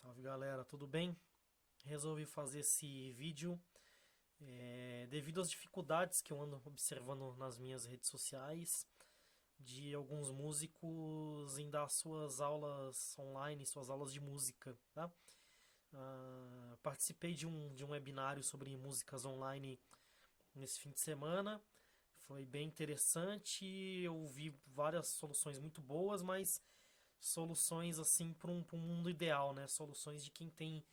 Salve galera, tudo bem? Resolvi fazer esse vídeo devido às dificuldades que eu ando observando nas minhas redes sociais de alguns músicos em dar suas aulas online, suas aulas de música, tá? Participei de um webinário sobre músicas online nesse fim de semana. Foi bem interessante, eu vi várias soluções muito boas, mas soluções assim para um mundo ideal, né? Soluções de quem tem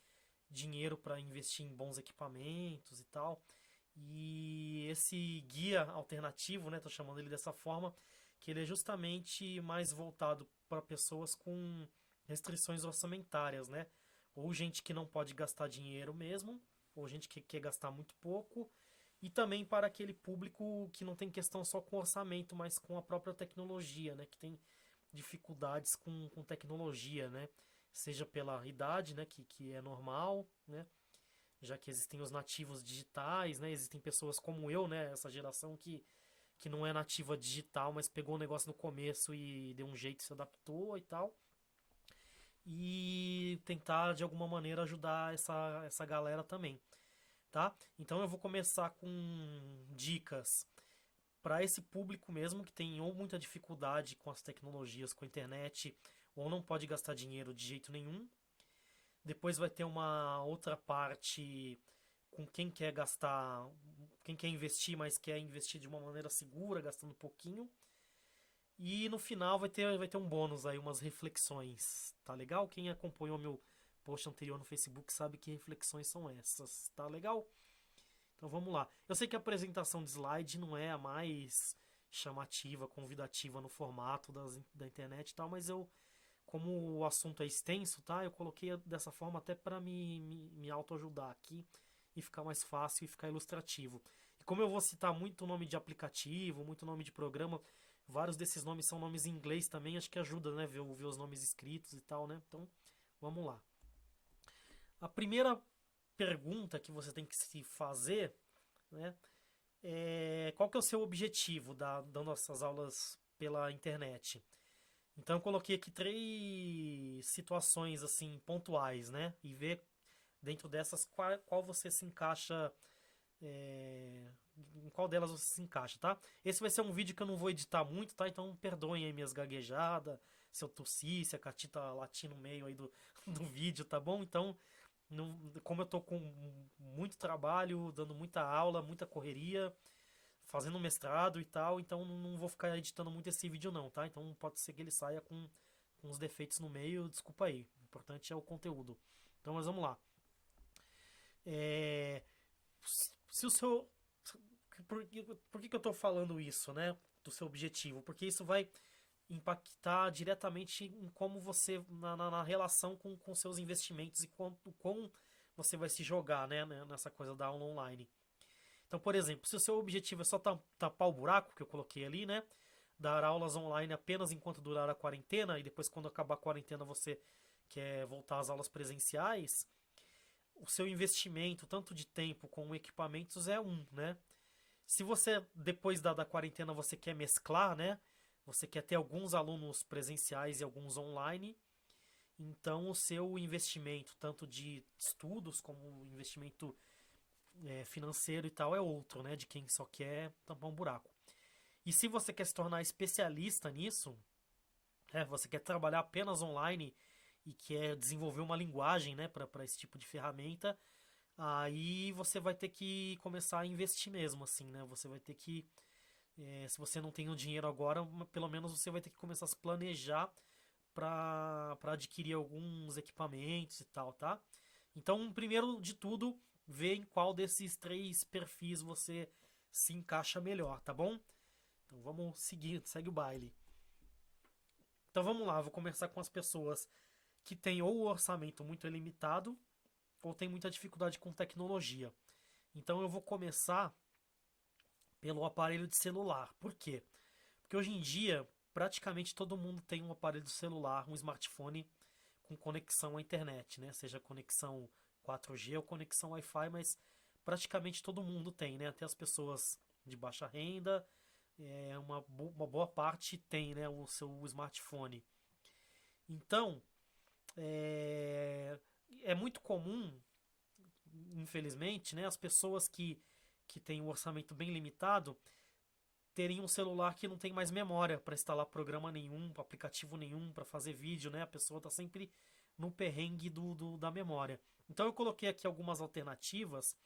dinheiro para investir em bons equipamentos e tal. E esse guia alternativo, né, tô chamando ele dessa forma, que ele é justamente mais voltado para pessoas com restrições orçamentárias, né? Ou gente que não pode gastar dinheiro mesmo, ou gente que quer gastar muito pouco, e também para aquele público que não tem questão só com orçamento, mas com a própria tecnologia, né? Que tem dificuldades com tecnologia, né? Seja pela idade, né? Que é normal, né? Já que existem os nativos digitais, né? Existem pessoas como eu, né? Essa geração que não é nativa digital, mas pegou o negócio no começo e deu um jeito, se adaptou e tal. E tentar de alguma maneira ajudar essa galera também, tá? Então eu vou começar com dicas para esse público mesmo que tem ou muita dificuldade com as tecnologias, com a internet, ou não pode gastar dinheiro de jeito nenhum. Depois vai ter uma outra parte com quem quer gastar, quem quer investir, mas quer investir de uma maneira segura, gastando pouquinho. E no final vai ter um bônus aí, umas reflexões, tá legal? Quem acompanhou meu post anterior no Facebook sabe que reflexões são essas, tá legal? Então vamos lá. Eu sei que a apresentação de slide não é a mais chamativa, convidativa no formato da internet e tal, mas como o assunto é extenso, tá? Eu coloquei dessa forma até para me autoajudar aqui e ficar mais fácil e ficar ilustrativo. E como eu vou citar muito nome de aplicativo, muito nome de programa, vários desses nomes são nomes em inglês também, acho que ajuda, né? Ver os nomes escritos e tal, né? Então, vamos lá. A primeira pergunta que você tem que se fazer, né? Qual que é o seu objetivo dando essas aulas pela internet? Então eu coloquei aqui três situações assim pontuais, né? E ver dentro dessas qual você se encaixa, é, em qual delas você se encaixa, tá? Esse vai ser um vídeo que eu não vou editar muito, tá? Então perdoem aí minhas gaguejadas, se eu tossi, se a Catita latir no meio aí do vídeo, tá bom? Então, como eu tô com muito trabalho, dando muita aula, muita correria, fazendo mestrado e tal, então não vou ficar editando muito esse vídeo não, tá? Então pode ser que ele saia com uns defeitos no meio, desculpa aí. O importante é o conteúdo. Então, mas vamos lá. É, se o seu. Por que eu estou falando isso, né? Do seu objetivo? Porque isso vai impactar diretamente em como você, na relação com seus investimentos e quão você vai se jogar, né? Nessa coisa da aula online. Então, por exemplo, se o seu objetivo é só tapar o buraco que eu coloquei ali, né? Dar aulas online apenas enquanto durar a quarentena e depois, quando acabar a quarentena, você quer voltar às aulas presenciais, o seu investimento, tanto de tempo como equipamentos, é né? Se você, depois da quarentena, você quer mesclar, né? Você quer ter alguns alunos presenciais e alguns online, então o seu investimento, tanto de estudos como investimento financeiro e tal, é outro, né? De quem só quer tampar um buraco. E se você quer se tornar especialista nisso, você quer trabalhar apenas online e quer desenvolver uma linguagem, né, para esse tipo de ferramenta, aí você vai ter que começar a investir mesmo, assim, né? Você vai ter que, se você não tem o dinheiro agora, pelo menos você vai ter que começar a se planejar para adquirir alguns equipamentos e tal, tá? Então, primeiro de tudo, ver em qual desses três perfis você se encaixa melhor, tá bom? Então vamos seguir, segue o baile. Então vamos lá, vou começar com as pessoas que têm ou o orçamento muito limitado ou tem muita dificuldade com tecnologia. Então eu vou começar pelo aparelho de celular. Por quê? Porque hoje em dia praticamente todo mundo tem um aparelho de celular, um smartphone com conexão à internet, né? Seja conexão 4G ou conexão Wi-Fi, mas praticamente todo mundo tem, né? Até as pessoas de baixa renda, uma boa parte tem, né, o seu smartphone. Então, é muito comum, infelizmente, né, as pessoas que têm um orçamento bem limitado terem um celular que não tem mais memória para instalar programa nenhum, aplicativo nenhum, para fazer vídeo, né? A pessoa está sempre no perrengue da memória. Então eu coloquei aqui algumas alternativas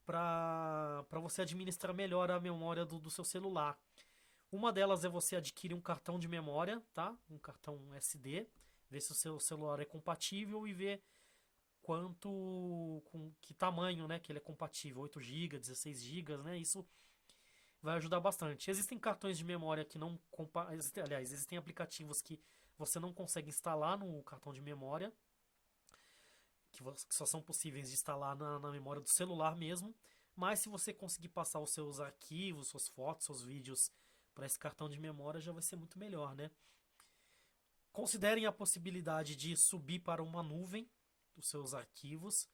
para você administrar melhor a memória do seu celular. Uma delas é você adquirir um cartão de memória, tá? Um cartão SD, ver se o seu celular é compatível e ver com que tamanho, né, que ele é compatível, 8 GB, 16 GB, né? Isso vai ajudar bastante. Existem cartões de memória que não aliás, existem aplicativos que você não consegue instalar no cartão de memória, que só são possíveis de instalar na memória do celular mesmo. Mas se você conseguir passar os seus arquivos, suas fotos, seus vídeos para esse cartão de memória, já vai ser muito melhor, né? Considerem a possibilidade de subir para uma nuvem os seus arquivos.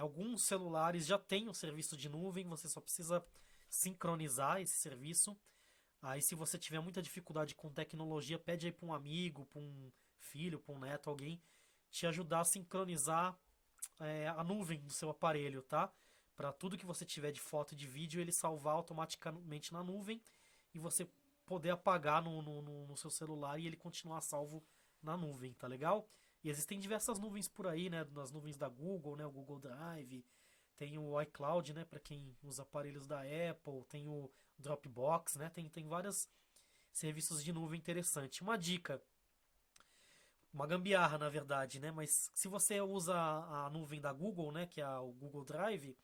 Alguns celulares já têm o serviço de nuvem, você só precisa sincronizar esse serviço. Aí, se você tiver muita dificuldade com tecnologia, pede aí para um amigo, para um filho, para um neto, alguém te ajudar a sincronizar a nuvem do seu aparelho, tá? Para tudo que você tiver de foto e de vídeo, ele salvar automaticamente na nuvem e você poder apagar no seu celular e ele continuar salvo na nuvem, tá legal? E existem diversas nuvens por aí, né? Nas nuvens da Google, né? O Google Drive, tem o iCloud, né? Para quem usa aparelhos da Apple, tem o Dropbox, né? Tem vários serviços de nuvem interessantes. Uma dica, uma gambiarra na verdade, né? Mas se você usa a nuvem da Google, né? Que é o Google Drive,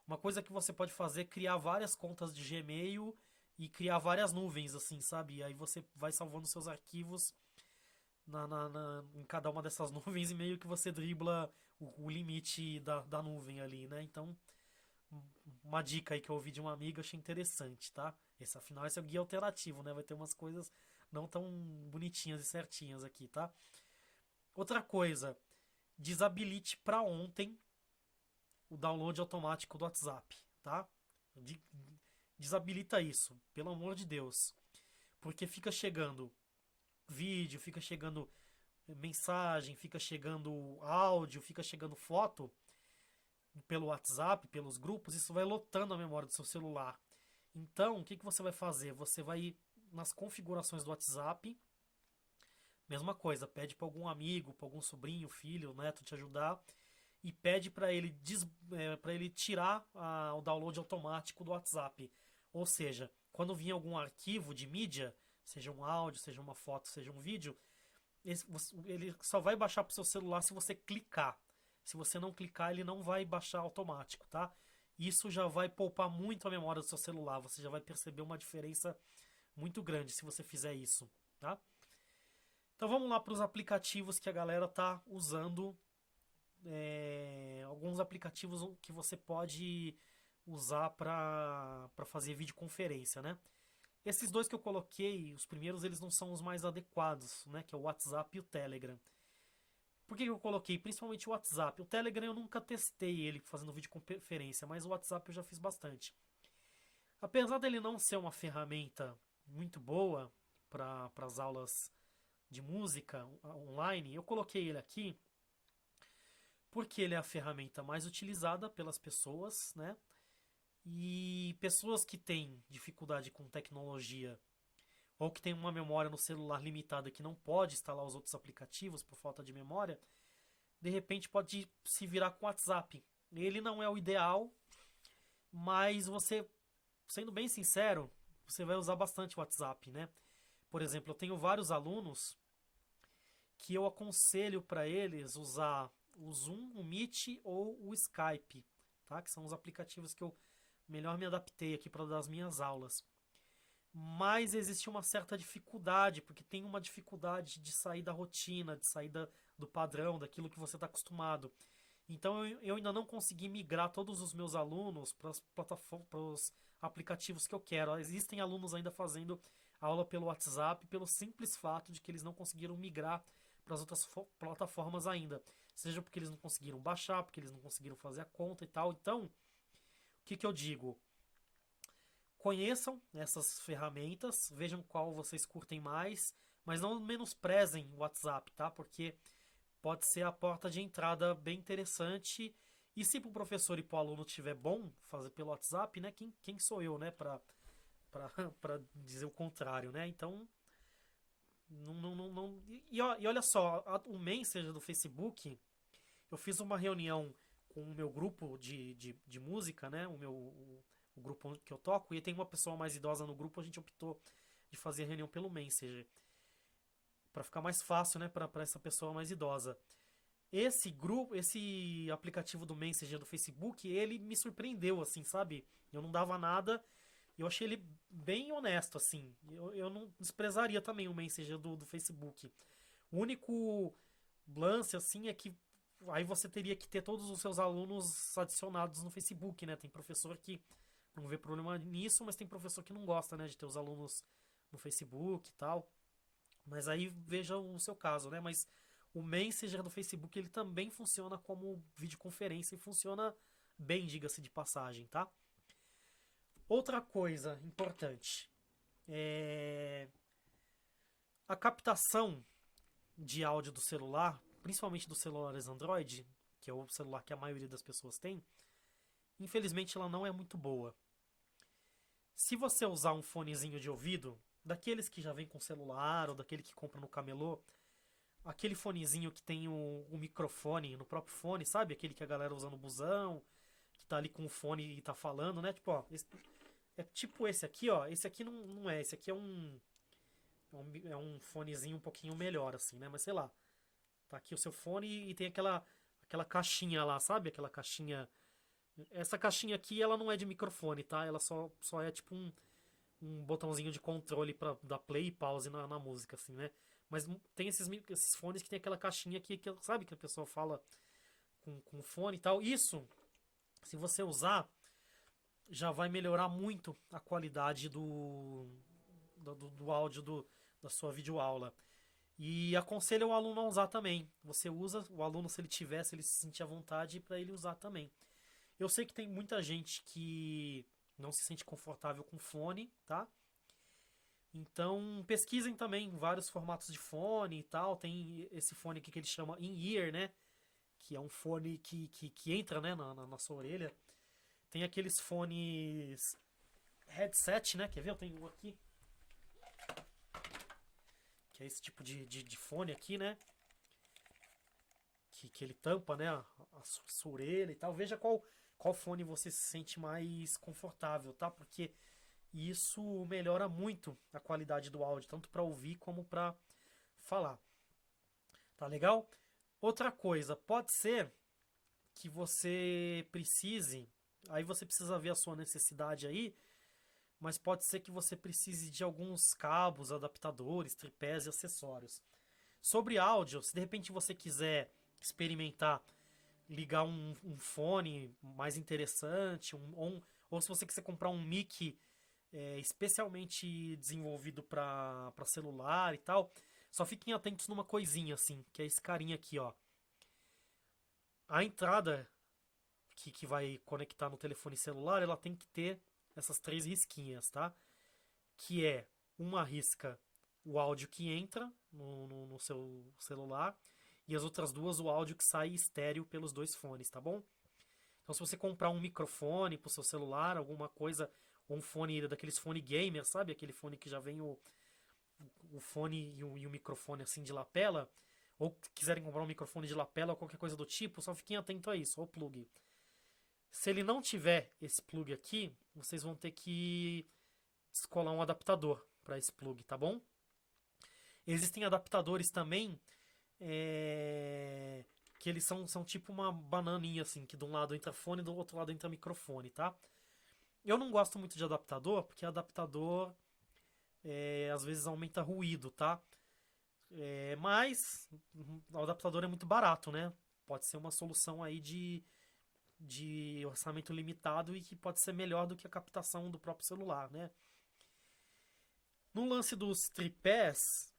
uma coisa que você pode fazer é criar várias contas de Gmail e criar várias nuvens, assim, sabe? E aí você vai salvando seus arquivos em cada uma dessas nuvens e meio que você dribla o limite da nuvem ali, né? Então, uma dica aí que eu ouvi de uma amiga, achei interessante, tá? Afinal, esse é o guia alternativo, né? Vai ter umas coisas não tão bonitinhas e certinhas aqui, tá? Outra coisa, desabilite para ontem o download automático do WhatsApp, tá? Desabilita isso, pelo amor de Deus. Porque fica chegando vídeo, fica chegando mensagem, fica chegando áudio, fica chegando foto pelo WhatsApp, pelos grupos, isso vai lotando a memória do seu celular. Então, o que você vai fazer? Você vai ir nas configurações do WhatsApp, mesma coisa, pede para algum amigo, para algum sobrinho, filho, neto te ajudar e pede para ele tirar o download automático do WhatsApp. Ou seja, quando vir algum arquivo de mídia, seja um áudio, seja uma foto, seja um vídeo, ele só vai baixar para o seu celular se você clicar. Se você não clicar, ele não vai baixar automático, tá? Isso já vai poupar muito a memória do seu celular. Você já vai perceber uma diferença muito grande se você fizer isso, tá? Então vamos lá para os aplicativos que a galera tá usando. Alguns aplicativos que você pode usar para fazer videoconferência, né? Esses dois que eu coloquei, os primeiros, eles não são os mais adequados, né? Que é o WhatsApp e o Telegram. Por que eu coloquei? Principalmente o WhatsApp. O Telegram eu nunca testei ele fazendo videoconferência, mas o WhatsApp eu já fiz bastante. Apesar dele não ser uma ferramenta muito boa para as aulas de música online, eu coloquei ele aqui porque ele é a ferramenta mais utilizada pelas pessoas, né? E pessoas que têm dificuldade com tecnologia ou que tem uma memória no celular limitada que não pode instalar os outros aplicativos por falta de memória, de repente pode se virar com o WhatsApp. Ele não é o ideal, mas você, sendo bem sincero, você vai usar bastante o WhatsApp, né? Por exemplo, eu tenho vários alunos que eu aconselho para eles usar o Zoom, o Meet ou o Skype, tá? Que são os aplicativos que eu melhor me adaptei aqui para dar as minhas aulas. Mas existe uma certa dificuldade, porque tem uma dificuldade de sair da rotina, de sair do padrão, daquilo que você está acostumado. Então eu ainda não consegui migrar todos os meus alunos para os aplicativos que eu quero. Existem alunos ainda fazendo aula pelo WhatsApp pelo simples fato de que eles não conseguiram migrar para as outras plataformas ainda. Seja porque eles não conseguiram baixar, porque eles não conseguiram fazer a conta e tal. Então, o que eu digo? Conheçam essas ferramentas, vejam qual vocês curtem mais, mas não menosprezem o WhatsApp, tá? Porque pode ser a porta de entrada bem interessante. E se pro professor e pro aluno tiver bom fazer pelo WhatsApp, né? Quem sou eu, né, pra dizer o contrário, né? Então, não. E olha só, o Messenger do Facebook, eu fiz uma reunião com o meu grupo de música, né? O grupo que eu toco, e tem uma pessoa mais idosa no grupo, a gente optou de fazer a reunião pelo Messenger, para ficar mais fácil, né, para essa pessoa mais idosa. Esse aplicativo do Messenger do Facebook, ele me surpreendeu, assim, sabe? Eu não dava nada, eu achei ele bem honesto, assim. Eu não desprezaria também o Messenger do Facebook. O único lance, assim, é que aí você teria que ter todos os seus alunos adicionados no Facebook, né? Tem professor que não vê problema nisso, mas tem professor que não gosta, né, de ter os alunos no Facebook e tal. Mas aí veja o seu caso, né? Mas o Messenger do Facebook ele também funciona como videoconferência e funciona bem, diga-se de passagem, tá? Outra coisa importante é a captação de áudio do celular, principalmente dos celulares Android, que é o celular que a maioria das pessoas tem. Infelizmente ela não é muito boa. Se você usar um fonezinho de ouvido, daqueles que já vem com celular ou daquele que compra no camelô, aquele fonezinho que tem o microfone no próprio fone, sabe? Aquele que a galera usa no busão, que tá ali com o fone e tá falando, né? Tipo, ó, é tipo esse aqui, ó. Esse aqui não é, esse aqui é um fonezinho um pouquinho melhor, assim, né? Mas sei lá, tá aqui o seu fone e tem aquela caixinha lá, sabe? Aquela caixinha. Essa caixinha aqui, ela não é de microfone, tá? Ela só é tipo um botãozinho de controle pra dar play e pause na música, assim, né? Mas tem esses fones que tem aquela caixinha aqui, que sabe que a pessoa fala com fone e tal. Isso, se você usar, já vai melhorar muito a qualidade do áudio da sua videoaula. E aconselho o aluno a usar também. Você usa, o aluno, se ele tiver, se ele se sentir à vontade, para ele usar também. Eu sei que tem muita gente que não se sente confortável com fone, tá? Então pesquisem também vários formatos de fone e tal. Tem esse fone aqui que ele chama in-ear, né? Que é um fone que entra, né, na sua orelha. Tem aqueles fones headset, né? Quer ver? Eu tenho um aqui. Que é esse tipo de fone aqui, né? Que ele tampa, né? A sua orelha e tal. Veja qual fone você se sente mais confortável, tá? Porque isso melhora muito a qualidade do áudio, tanto para ouvir como para falar. Tá legal? Outra coisa, pode ser que você precise, aí você precisa ver a sua necessidade aí, mas pode ser que você precise de alguns cabos, adaptadores, tripés e acessórios. Sobre áudio, se de repente você quiser experimentar ligar um fone mais interessante, ou se você quiser comprar um mic especialmente desenvolvido para celular e tal, só fiquem atentos numa coisinha assim, que é esse carinha aqui, ó. A entrada que vai conectar no telefone celular, ela tem que ter essas três risquinhas, tá? Que é uma risca o áudio que entra no seu celular e as outras duas o áudio que sai estéreo pelos dois fones, tá bom? Então se você comprar um microfone pro seu celular, alguma coisa, ou um fone daqueles fone gamer, sabe? Aquele fone que já vem o fone e o microfone assim de lapela, ou quiserem comprar um microfone de lapela ou qualquer coisa do tipo, só fiquem atentos a isso, ou plug. Se ele não tiver esse plug aqui, vocês vão ter que descolar um adaptador para esse plug, tá bom? Existem adaptadores também que eles são tipo uma bananinha assim, que de um lado entra fone e do outro lado entra microfone, tá? Eu não gosto muito de adaptador, porque adaptador às vezes aumenta ruído, tá? Mas o adaptador é muito barato, né? Pode ser uma solução aí de orçamento limitado e que pode ser melhor do que a captação do próprio celular, né? No lance dos tripés,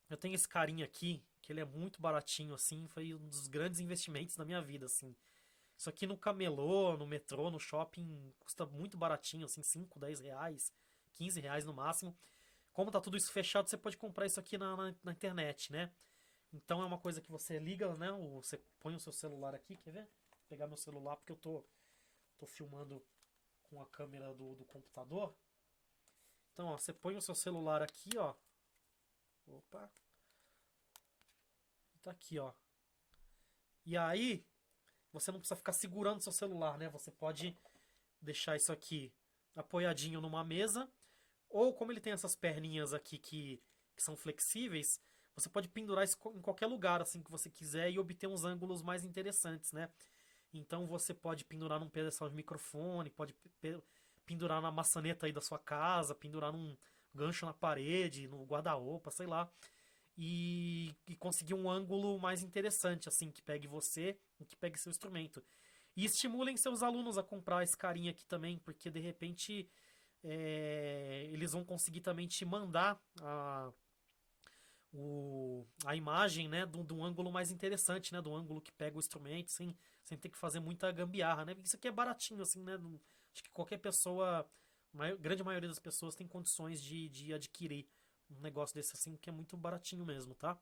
eu tenho esse carinha aqui, que ele é muito baratinho, assim, foi um dos grandes investimentos da minha vida, assim. Isso aqui no camelô, no metrô, no shopping, custa muito baratinho, assim, 5, 10 reais, 15 reais no máximo. Como tá tudo isso fechado, você pode comprar isso aqui na internet, né? Então é uma coisa que você liga, né? Você põe o seu celular aqui, quer ver? Vou pegar meu celular porque eu tô filmando com a câmera do computador. Então, ó, você põe o seu celular aqui, ó. Opa, tá aqui, ó. E aí, você não precisa ficar segurando seu celular, né? Você pode deixar isso aqui apoiadinho numa mesa, ou como ele tem essas perninhas aqui que são flexíveis, você pode pendurar isso em qualquer lugar assim que você quiser e obter uns ângulos mais interessantes, né? Então você pode pendurar num pedestal de microfone, pode pendurar na maçaneta aí da sua casa, pendurar num gancho na parede, no guarda-roupa, sei lá, e conseguir um ângulo mais interessante, assim, que pegue você e que pegue seu instrumento. E estimulem seus alunos a comprar esse carinha aqui também, porque de repente eles vão conseguir também te mandar a imagem, né, de um ângulo mais interessante, né, do ângulo que pega o instrumento, sem ter que fazer muita gambiarra, né? Isso aqui é baratinho, assim, né? Acho que qualquer pessoa, grande maioria das pessoas tem condições de adquirir um negócio desse assim, que é muito baratinho mesmo, tá?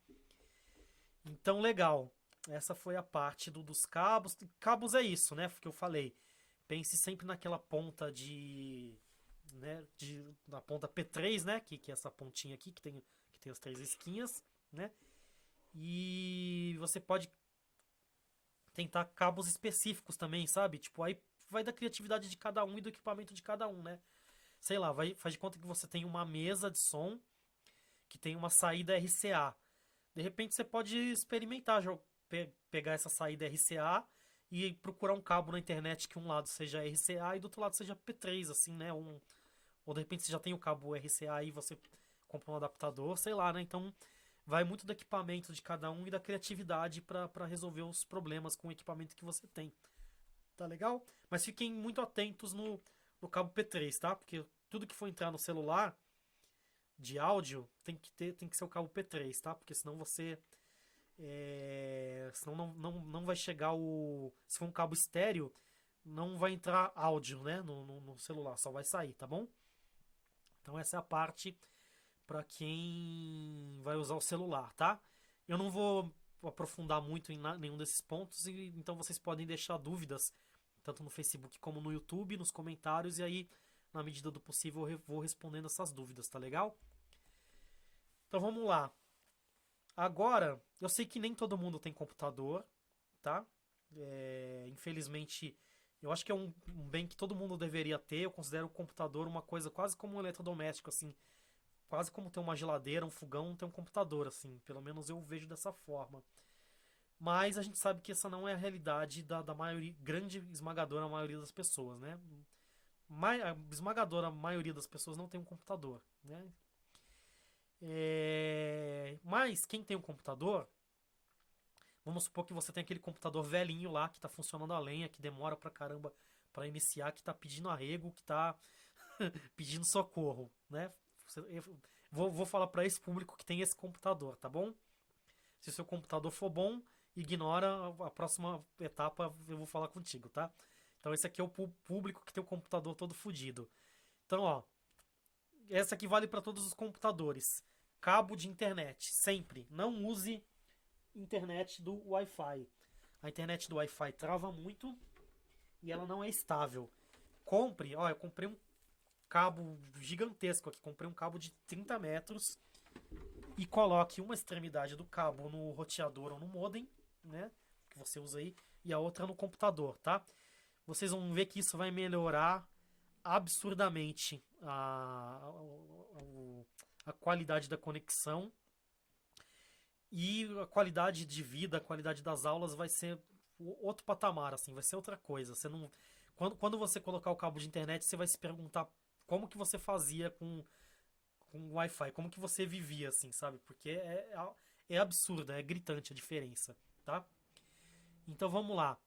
Então, legal. Essa foi a parte dos cabos. Cabos é isso, né? Que eu falei. Pense sempre naquela ponta né, na ponta P3, né? Que é essa pontinha aqui que tem as três esquinhas, né? E você pode tentar cabos específicos também, sabe? Tipo, aí vai da criatividade de cada um e do equipamento de cada um, né? Sei lá, faz de conta que você tem uma mesa de som que tem uma saída RCA. De repente você pode experimentar pegar essa saída RCA e procurar um cabo na internet que um lado seja RCA e do outro lado seja P3, assim, né? Ou de repente você já tem o cabo RCA e você compra um adaptador, sei lá, né? Então vai muito do equipamento de cada um e da criatividade para resolver os problemas com o equipamento que você tem. Tá legal? Mas fiquem muito atentos no cabo P3, tá? Porque tudo que for entrar no celular de áudio tem que ser o cabo P3, tá? Porque senão você senão não vai chegar o. Se for um cabo estéreo, não vai entrar áudio, né? No celular, só vai sair, tá bom? Então essa é a parte para quem vai usar o celular, tá? Eu não vou aprofundar muito em nenhum desses pontos, e então vocês podem deixar dúvidas, tanto no Facebook como no YouTube, nos comentários, e aí, na medida do possível, eu vou respondendo essas dúvidas, tá legal? Então vamos lá. Agora, eu sei que nem todo mundo tem computador, tá? Infelizmente, eu acho que é um bem que todo mundo deveria ter. Eu considero o computador uma coisa quase como um eletrodoméstico, assim. Quase como ter uma geladeira, um fogão, ter um computador, assim. Pelo menos eu vejo dessa forma. Mas a gente sabe que essa não é a realidade da maioria, grande esmagadora maioria das pessoas, né? A esmagadora maioria das pessoas não tem um computador, né? Mas quem tem um computador, vamos supor que você tem aquele computador velhinho lá que está funcionando a lenha, que demora pra caramba para iniciar, que está pedindo arrego, que está pedindo socorro, né? Eu vou falar para esse público que tem esse computador, tá bom? Se o seu computador for bom, ignora a próxima etapa, eu vou falar contigo, tá? Então esse aqui é o público que tem o computador todo fodido. Então, ó, essa aqui vale para todos os computadores. Cabo de internet, sempre. Não use internet do Wi-Fi. A internet do Wi-Fi trava muito e ela não é estável. Compre, ó, eu comprei um cabo gigantesco aqui. Comprei um cabo de 30 metros e coloque uma extremidade do cabo no roteador ou no modem, né? Que você usa aí, e a outra no computador, tá? Vocês vão ver que isso vai melhorar absurdamente a qualidade da conexão e a qualidade de vida, a qualidade das aulas vai ser outro patamar, assim, vai ser outra coisa. Você não, quando você colocar o cabo de internet, você vai se perguntar como que você fazia com Wi-Fi, como que você vivia, assim, sabe? Porque é absurda, é gritante a diferença, tá? Então vamos lá.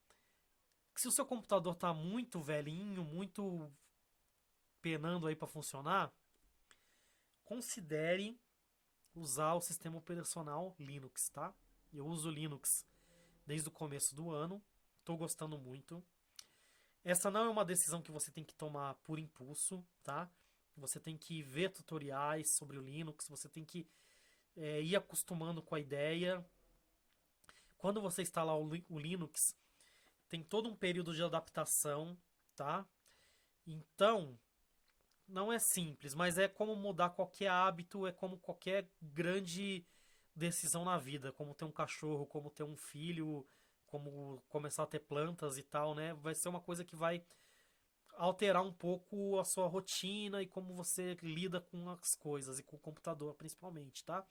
Se o seu computador tá muito velhinho, muito penando aí para funcionar, considere usar o sistema operacional Linux, tá? Eu uso Linux desde o começo do ano, estou gostando muito. Essa não é uma decisão que você tem que tomar por impulso, tá? Você tem que ver tutoriais sobre o Linux, você tem que ir acostumando com a ideia. Quando você instalar o Linux, tem todo um período de adaptação, tá? Então, não é simples, mas é como mudar qualquer hábito, é como qualquer grande decisão na vida, como ter um cachorro, como ter um filho, como começar a ter plantas e tal, né? Vai ser uma coisa que vai alterar um pouco a sua rotina e como você lida com as coisas e com o computador principalmente, tá?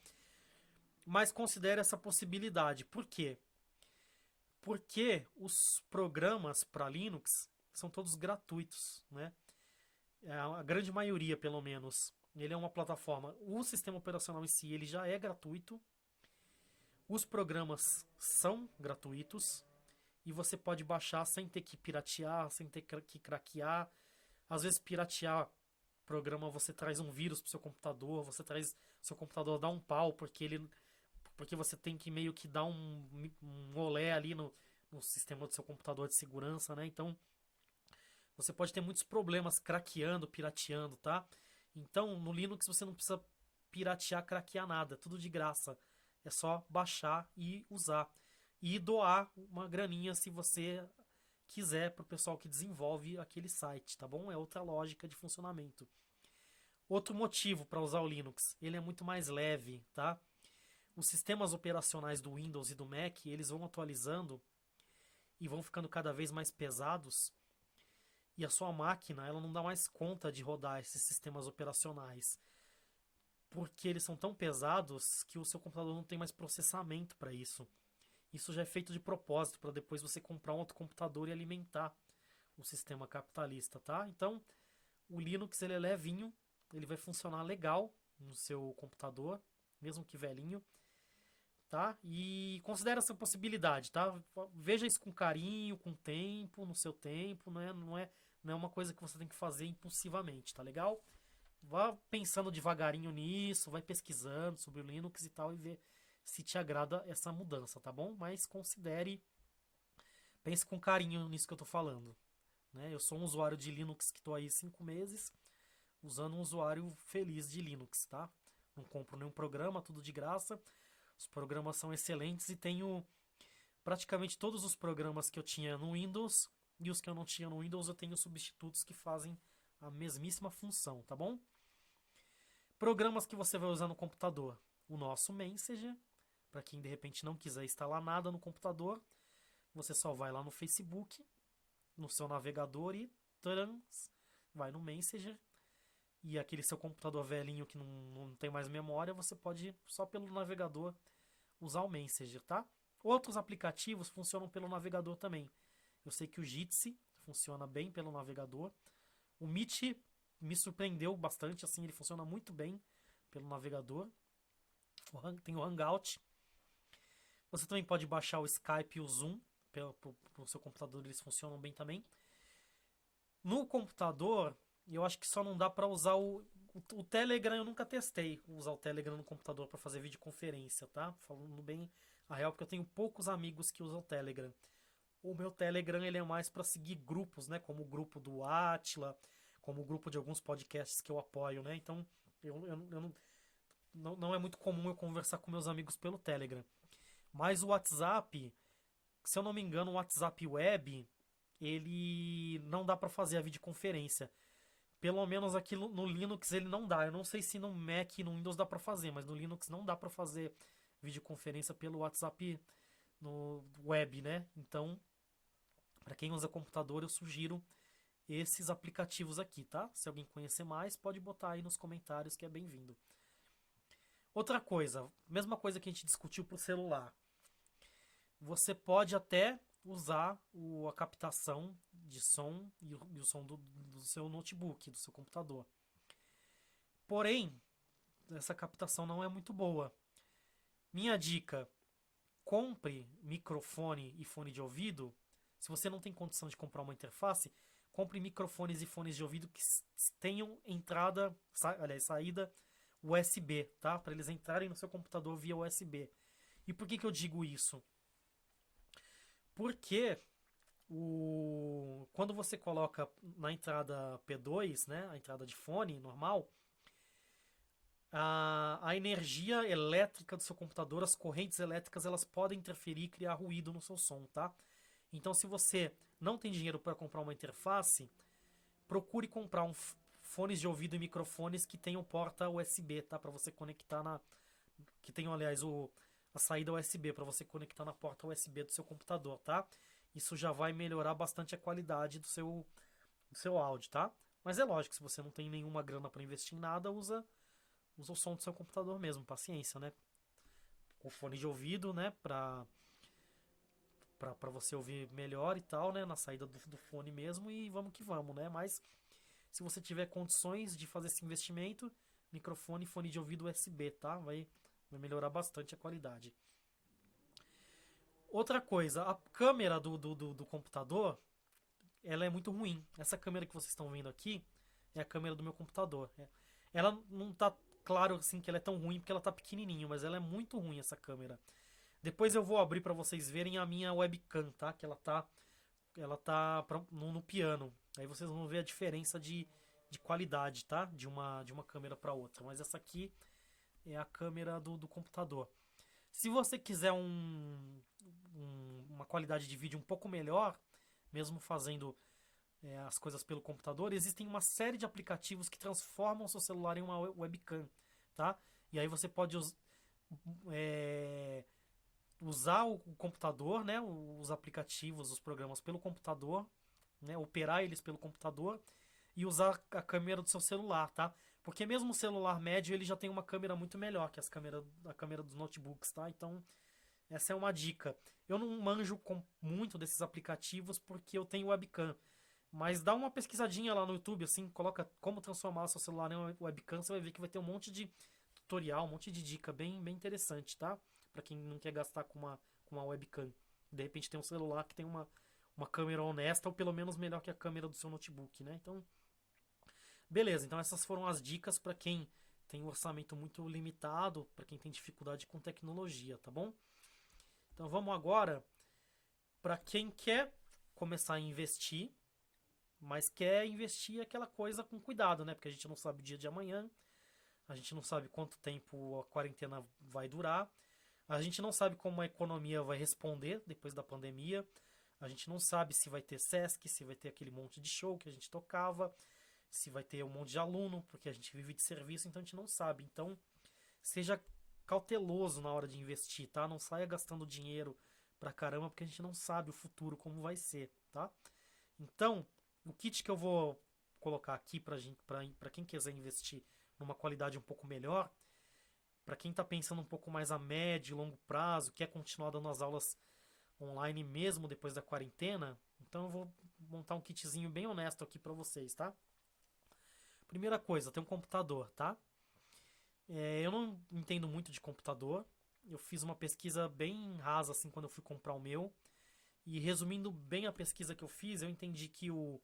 Mas considere essa possibilidade. Por quê? Porque os programas para Linux são todos gratuitos, né? A grande maioria, pelo menos. Ele é uma plataforma. O sistema operacional em si ele já é gratuito. Os programas são gratuitos e você pode baixar sem ter que piratear, sem ter que craquear. Às vezes piratear programa você traz um vírus pro seu computador, você traz seu computador dá um pau porque você tem que meio que dar um olé ali no sistema do seu computador de segurança, né? Então você pode ter muitos problemas craqueando, pirateando, tá? Então no Linux você não precisa piratear, craquear nada, tudo de graça. É só baixar e usar. E doar uma graninha se você quiser para o pessoal que desenvolve aquele site, tá bom? É outra lógica de funcionamento. Outro motivo para usar o Linux, ele é muito mais leve, tá? Os sistemas operacionais do Windows e do Mac, eles vão atualizando e vão ficando cada vez mais pesados, e a sua máquina, ela não dá mais conta de rodar esses sistemas operacionais, porque eles são tão pesados que o seu computador não tem mais processamento para isso. Isso já é feito de propósito para depois você comprar um outro computador e alimentar o sistema capitalista, tá? Então, o Linux ele é levinho, ele vai funcionar legal no seu computador, mesmo que velhinho, tá? E considere essa possibilidade, tá? Veja isso com carinho, com tempo, no seu tempo, não é uma coisa que você tem que fazer impulsivamente, tá legal? Vá pensando devagarinho nisso, vai pesquisando sobre o Linux e tal e vê se te agrada essa mudança, tá bom? Mas considere, pense com carinho nisso que eu tô falando, né? Eu sou um usuário de Linux que tô aí 5 meses, usando um usuário feliz de Linux, tá? Não compro nenhum programa, tudo de graça. Os programas são excelentes e tenho praticamente todos os programas que eu tinha no Windows e os que eu não tinha no Windows eu tenho substitutos que fazem a mesmíssima função, tá bom? Programas que você vai usar no computador. O nosso Messenger, para quem de repente não quiser instalar nada no computador, você só vai lá no Facebook, no seu navegador e vai no Messenger. E aquele seu computador velhinho que não tem mais memória, você pode só pelo navegador usar o Messenger, tá? Outros aplicativos funcionam pelo navegador também. Eu sei que o Jitsi funciona bem pelo navegador. O Meet me surpreendeu bastante, assim, ele funciona muito bem pelo navegador. Tem o Hangout. Você também pode baixar o Skype e o Zoom pro seu computador, eles funcionam bem também. No computador, eu acho que só não dá para usar o Telegram, eu nunca testei usar o Telegram no computador para fazer videoconferência, tá? Falando bem a real, porque eu tenho poucos amigos que usam o Telegram. O meu Telegram ele é mais para seguir grupos, né? Como o grupo do Atila, como o grupo de alguns podcasts que eu apoio, né? Então, não é muito comum eu conversar com meus amigos pelo Telegram. Mas o WhatsApp, se eu não me engano, o WhatsApp Web, ele não dá para fazer a videoconferência. Pelo menos aqui no Linux ele não dá. Eu não sei se no Mac e no Windows dá para fazer, mas no Linux não dá para fazer videoconferência pelo WhatsApp no web, né? Então, para quem usa computador, eu sugiro esses aplicativos aqui, tá? Se alguém conhecer mais, pode botar aí nos comentários que é bem-vindo. Outra coisa, mesma coisa que a gente discutiu para o celular. Você pode até usar a captação de som e o som do seu notebook, do seu computador. Porém, essa captação não é muito boa. Minha dica: compre microfone e fone de ouvido. Se você não tem condição de comprar uma interface, compre microfones e fones de ouvido que tenham entrada, aliás, saída USB, tá? Para eles entrarem no seu computador via USB. E por que eu digo isso? Porque quando você coloca na entrada P2, né, a entrada de fone normal, a energia elétrica do seu computador, as correntes elétricas, elas podem interferir e criar ruído no seu som, tá? Então, se você não tem dinheiro para comprar uma interface, procure comprar fones de ouvido e microfones que tenham porta USB, tá? Para você conectar que tenham, aliás, a saída USB para você conectar na porta USB do seu computador, tá? Isso já vai melhorar bastante a qualidade do seu áudio, tá? Mas é lógico, se você não tem nenhuma grana para investir em nada, usa o som do seu computador mesmo, paciência, né? Com fone de ouvido, né? Pra você ouvir melhor e tal, né? Na saída do fone mesmo e vamos que vamos, né? Mas se você tiver condições de fazer esse investimento, microfone e fone de ouvido USB, tá? Vai melhorar bastante a qualidade. Outra coisa, a câmera do computador, ela é muito ruim. Essa câmera que vocês estão vendo aqui é a câmera do meu computador. Ela não tá claro assim que ela é tão ruim porque ela tá pequenininho, mas ela é muito ruim essa câmera. Depois eu vou abrir para vocês verem a minha webcam, tá? Que ela tá no piano. Aí vocês vão ver a diferença de qualidade, tá? De uma câmera para outra. Mas essa aqui é a câmera do computador. Se você quiser uma qualidade de vídeo um pouco melhor, mesmo fazendo as coisas pelo computador, existem uma série de aplicativos que transformam o seu celular em uma webcam, tá? E aí você pode é, usar o computador, né? Os aplicativos, os programas pelo computador, né? Operar eles pelo computador e usar a câmera do seu celular, tá? Porque mesmo o celular médio ele já tem uma câmera muito melhor que a câmera dos notebooks, tá? Então essa é uma dica. Eu não manjo muito desses aplicativos porque eu tenho webcam. Mas dá uma pesquisadinha lá no YouTube, assim, coloca como transformar o seu celular em uma webcam, você vai ver que vai ter um monte de tutorial, um monte de dica bem, bem interessante, tá? Pra quem não quer gastar com uma webcam. De repente tem um celular que tem uma câmera honesta, ou pelo menos melhor que a câmera do seu notebook, né? Então, beleza. Então essas foram as dicas pra quem tem um orçamento muito limitado, pra quem tem dificuldade com tecnologia, tá bom? Então vamos agora pra quem quer começar a investir, mas quer investir aquela coisa com cuidado, né? Porque a gente não sabe o dia de amanhã, a gente não sabe quanto tempo a quarentena vai durar, a gente não sabe como a economia vai responder depois da pandemia, a gente não sabe se vai ter Sesc, se vai ter aquele monte de show que a gente tocava, se vai ter um monte de aluno, porque a gente vive de serviço, então a gente não sabe. Então, seja cauteloso na hora de investir, tá? Não saia gastando dinheiro pra caramba, porque a gente não sabe o futuro como vai ser, tá? Então, o kit que eu vou colocar aqui para quem quiser investir numa qualidade um pouco melhor, para quem está pensando um pouco mais a médio e longo prazo, quer continuar dando as aulas online mesmo depois da quarentena, então eu vou montar um kitzinho bem honesto aqui para vocês, tá? Primeira coisa, tem um computador, tá? Eu não entendo muito de computador, eu fiz uma pesquisa bem rasa assim quando eu fui comprar o meu, e resumindo bem a pesquisa que eu fiz, eu entendi que o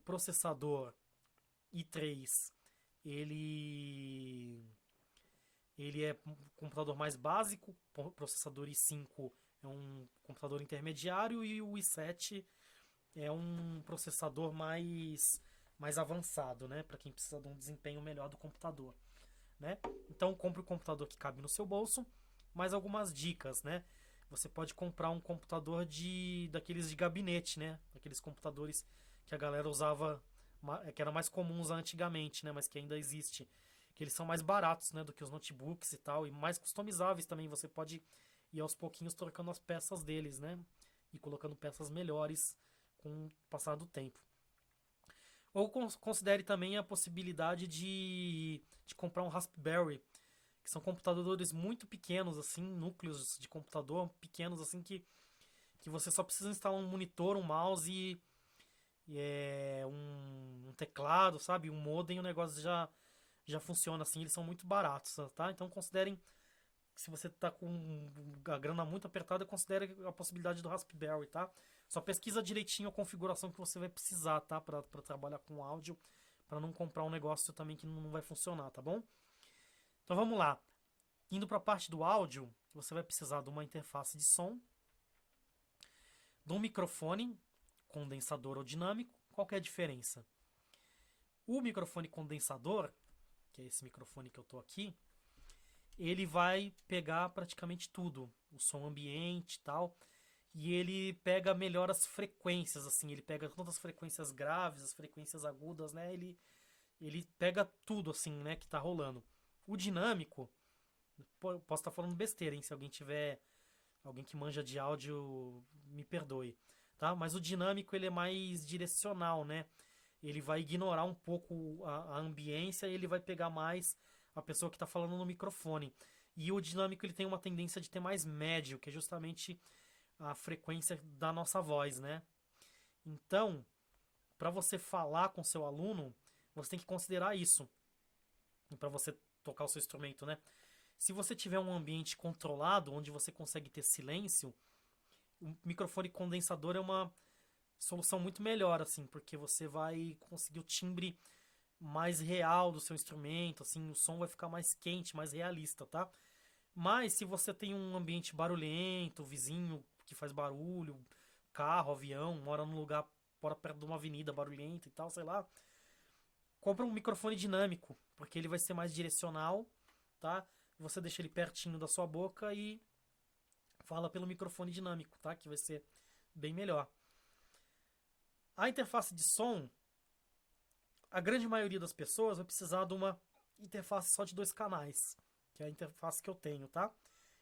processador i3 ele ele é um computador mais básico, o processador i5 é um computador intermediário e o i7 é um processador mais avançado, né, para quem precisa de um desempenho melhor do computador, né? Então compre o computador que cabe no seu bolso, mais algumas dicas, né? Você pode comprar um computador daqueles de gabinete, né? Aqueles computadores que a galera usava, que era mais comum usar antigamente, né? Mas que ainda existe. Que eles são mais baratos, né? Do que os notebooks e tal. E mais customizáveis também. Você pode ir aos pouquinhos trocando as peças deles, né? E colocando peças melhores com o passar do tempo. Ou considere também a possibilidade de comprar um Raspberry, que são computadores muito pequenos, assim, núcleos de computador pequenos, assim, que você só precisa instalar um monitor, um mouse e um teclado, sabe? Um modem e o negócio já funciona assim. Eles são muito baratos, tá? Então considerem que se você tá com a grana muito apertada, considere a possibilidade do Raspberry, tá? Só pesquisa direitinho a configuração que você vai precisar, tá? Para trabalhar com áudio, para não comprar um negócio também que não vai funcionar, tá bom? Então vamos lá. Indo para a parte do áudio, você vai precisar de uma interface de som, de um microfone condensador ou dinâmico. Qual que é a diferença? O microfone condensador, que é esse microfone que eu tô aqui, ele vai pegar praticamente tudo, o som ambiente e tal, e ele pega melhor as frequências, assim, ele pega tanto as frequências graves, as frequências agudas, né? Ele pega tudo, assim, né, que tá rolando. O dinâmico, posso estar falando besteira, hein? Se alguém tiver, alguém que manja de áudio, me perdoe, tá? Mas o dinâmico, ele é mais direcional, né? Ele vai ignorar um pouco a ambiência e ele vai pegar mais a pessoa que está falando no microfone. E o dinâmico ele tem uma tendência de ter mais médio, que é justamente a frequência da nossa voz, né? Então, para você falar com seu aluno, você tem que considerar isso. Para você tocar o seu instrumento, né? Se você tiver um ambiente controlado, onde você consegue ter silêncio, o microfone condensador é uma solução muito melhor, assim, porque você vai conseguir o timbre mais real do seu instrumento, assim, o som vai ficar mais quente, mais realista, tá? Mas se você tem um ambiente barulhento, vizinho que faz barulho, carro, avião, mora num lugar, mora perto de uma avenida barulhenta e tal, sei lá, compra um microfone dinâmico, porque ele vai ser mais direcional, tá? Você deixa ele pertinho da sua boca e fala pelo microfone dinâmico, tá? Que vai ser bem melhor. A interface de som, a grande maioria das pessoas vai precisar de uma interface só de 2 canais, que é a interface que eu tenho, tá?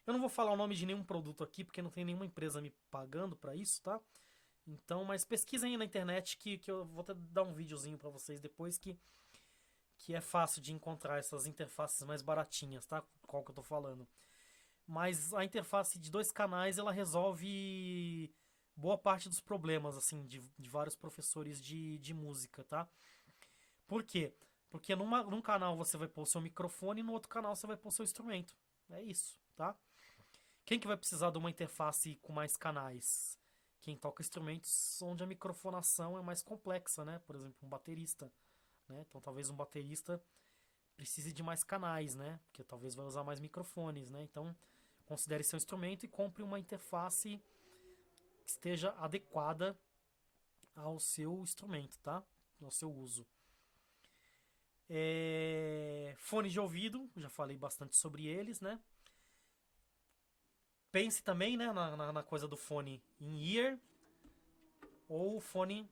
Eu não vou falar o nome de nenhum produto aqui, porque não tem nenhuma empresa me pagando para isso, tá? Então, mas pesquisem aí na internet que eu vou dar um videozinho para vocês depois que é fácil de encontrar essas interfaces mais baratinhas, tá? Qual que eu tô falando. Mas a interface de 2 canais, ela resolve boa parte dos problemas, assim, de vários professores de música, tá? Por quê? Porque num canal você vai pôr o seu microfone e no outro canal você vai pôr o seu instrumento. É isso, tá? Quem que vai precisar de uma interface com mais canais? Quem toca instrumentos onde a microfonação é mais complexa, né? Por exemplo, um baterista, né? Então talvez um baterista precise de mais canais, né? Porque talvez vai usar mais microfones, né? Então considere seu instrumento e compre uma interface que esteja adequada ao seu instrumento, tá? Ao seu uso. Fone de ouvido, já falei bastante sobre eles, né? Pense também, né, na coisa do fone in-ear ou fone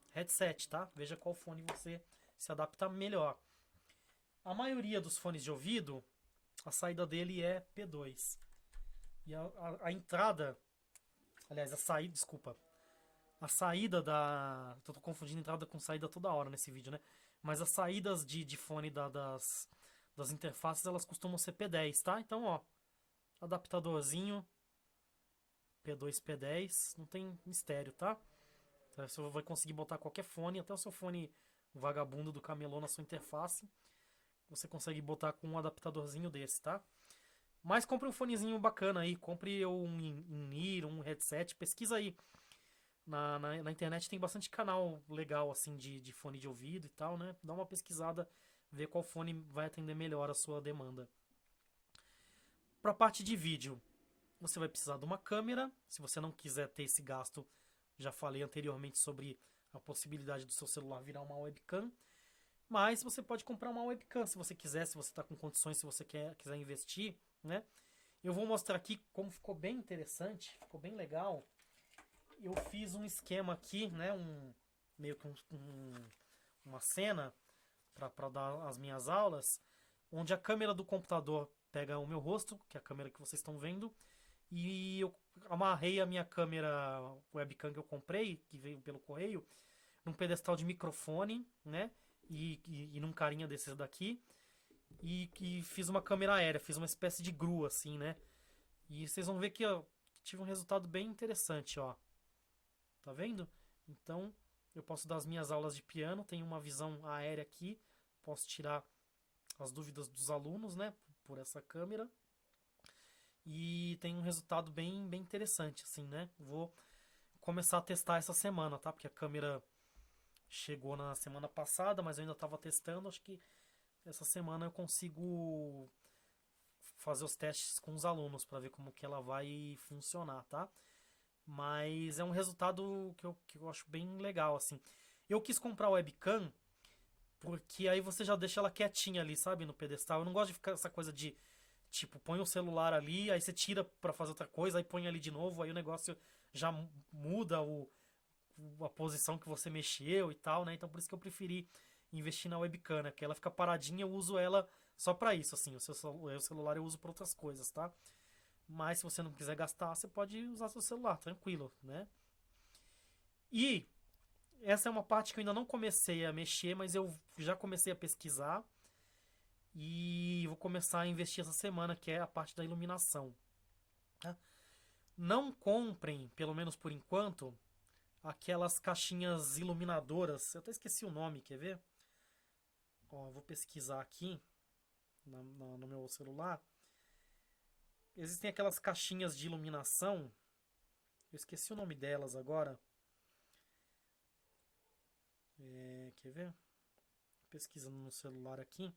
headset, tá? Veja qual fone você se adapta melhor. A maioria dos fones de ouvido, a saída dele é P2. E a entrada, aliás, a saída, desculpa, a saída da. Tô confundindo entrada com saída toda hora nesse vídeo, né? Mas as saídas de fone das interfaces, elas costumam ser P10, tá? Então, ó, adaptadorzinho P2, P10, não tem mistério, tá? Você vai conseguir botar qualquer fone, até o seu fone vagabundo do camelô na sua interface, você consegue botar com um adaptadorzinho desse, tá? Mas compre um fonezinho bacana aí, compre um in-ear, um headset, pesquisa aí. Na internet tem bastante canal legal assim de fone de ouvido e tal, né? Dá uma pesquisada, vê qual fone vai atender melhor a sua demanda. Para a parte de vídeo, você vai precisar de uma câmera. Se você não quiser ter esse gasto, já falei anteriormente sobre a possibilidade do seu celular virar uma webcam. Mas você pode comprar uma webcam se você quiser, se você está com condições, se você quiser investir, né? Eu vou mostrar aqui como ficou bem interessante, ficou bem legal. Eu fiz um esquema aqui, né? Meio que uma cena para dar as minhas aulas, onde a câmera do computador pega o meu rosto, que é a câmera que vocês estão vendo, e eu amarrei a minha câmera webcam que eu comprei, que veio pelo correio, num pedestal de microfone, né? E num carinha desses daqui. E fiz uma câmera aérea, fiz uma espécie de grua, assim, né? E vocês vão ver que eu tive um resultado bem interessante, ó. Tá vendo? Então, eu posso dar as minhas aulas de piano, tenho uma visão aérea aqui, posso tirar as dúvidas dos alunos, né? Por essa câmera. E tem um resultado bem interessante, assim, né? Vou começar a testar essa semana, tá? Porque a câmera chegou na semana passada, mas eu ainda estava testando. Acho que essa semana eu consigo fazer os testes com os alunos para ver como que ela vai funcionar, tá? Mas é um resultado que eu acho bem legal, assim. Eu quis comprar o webcam Porque aí você já deixa ela quietinha ali, sabe, no pedestal. Eu não gosto de ficar essa coisa de, tipo, põe o celular ali, aí você tira pra fazer outra coisa, aí põe ali de novo, aí o negócio já muda a posição que você mexeu e tal, né? Então por isso que eu preferi investir na webcam, né? Porque ela fica paradinha, eu uso ela só pra isso, assim. O celular eu uso pra outras coisas, tá? Mas se você não quiser gastar, você pode usar seu celular, tranquilo, né? E essa é uma parte que eu ainda não comecei a mexer, mas eu já comecei a pesquisar e vou começar a investir essa semana, que é a parte da iluminação. Tá? Não comprem, pelo menos por enquanto, aquelas caixinhas iluminadoras. Eu até esqueci o nome, quer ver? Ó, eu vou pesquisar aqui no meu celular. Existem aquelas caixinhas de iluminação. Eu esqueci o nome delas agora. Quer ver? Pesquisando no celular aqui.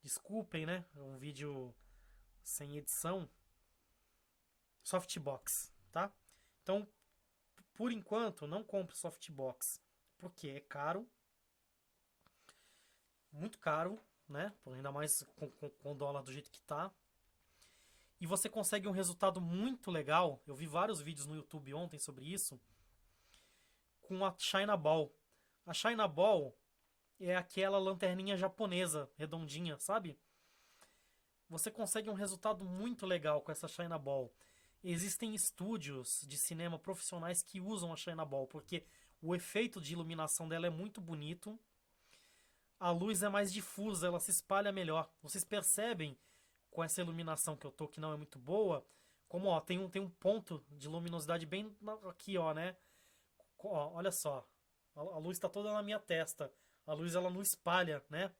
Desculpem, né? É um vídeo sem edição. Softbox, tá? Então, por enquanto, não compre softbox, porque é caro, muito caro, né? Ainda mais com o dólar do jeito que tá. E você consegue um resultado muito legal. Eu vi vários vídeos no YouTube ontem sobre isso. Com a China Ball. A China Ball é aquela lanterninha japonesa, redondinha, sabe? Você consegue um resultado muito legal com essa China Ball. Existem estúdios de cinema profissionais que usam a China Ball, porque o efeito de iluminação dela é muito bonito. A luz é mais difusa, ela se espalha melhor. Vocês percebem com essa iluminação que eu tô, que não é muito boa, como ó, tem um ponto de luminosidade bem aqui, ó, né? Ó, olha só. A luz está toda na minha testa. A luz ela não espalha, né?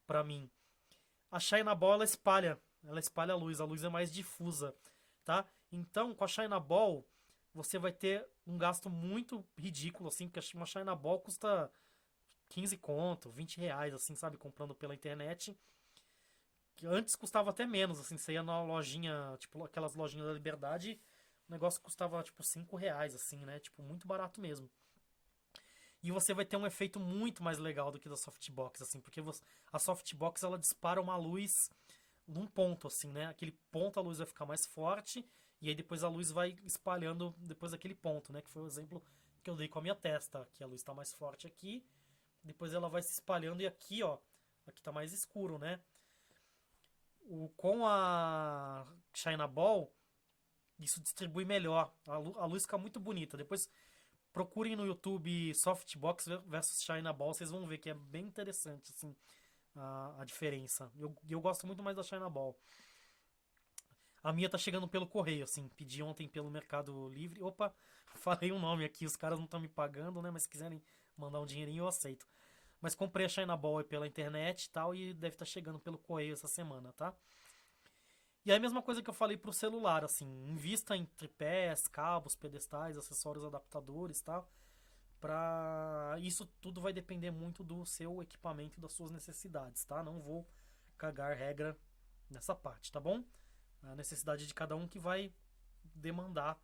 Pra mim. A China Ball ela espalha a luz é mais difusa, tá? Então, com a China Ball, você vai ter um gasto muito ridículo, assim, porque uma China Ball custa 15 conto, 20 reais, assim, sabe? Comprando pela internet. Que antes custava até menos, assim, você ia na lojinha, tipo, aquelas lojinhas da Liberdade, o negócio custava, tipo, 5 reais, assim, né? Tipo, muito barato mesmo. E você vai ter um efeito muito mais legal do que da softbox, assim, porque a softbox, ela dispara uma luz num ponto, assim, né? Aquele ponto a luz vai ficar mais forte e aí depois a luz vai espalhando depois daquele ponto, né? Que foi o exemplo que eu dei com a minha testa, que a luz está mais forte aqui, depois ela vai se espalhando e aqui, ó, aqui tá mais escuro, né? Com a China Ball, isso distribui melhor, a luz fica muito bonita. Depois procurem no YouTube Softbox versus China Ball, vocês vão ver que é bem interessante, assim, a diferença. Eu gosto muito mais da China Ball. A minha tá chegando pelo correio, assim. Pedi ontem pelo Mercado Livre. Opa, falei um nome aqui, os caras não estão me pagando, né? Mas se quiserem mandar um dinheirinho, eu aceito. Mas comprei a China Ball pela internet e tal, e deve estar chegando pelo correio essa semana, tá? E aí a mesma coisa que eu falei pro celular, assim, invista em tripés, cabos, pedestais, acessórios adaptadores, tá? Isso tudo vai depender muito do seu equipamento e das suas necessidades, tá? Não vou cagar regra nessa parte, tá bom? A necessidade de cada um que vai demandar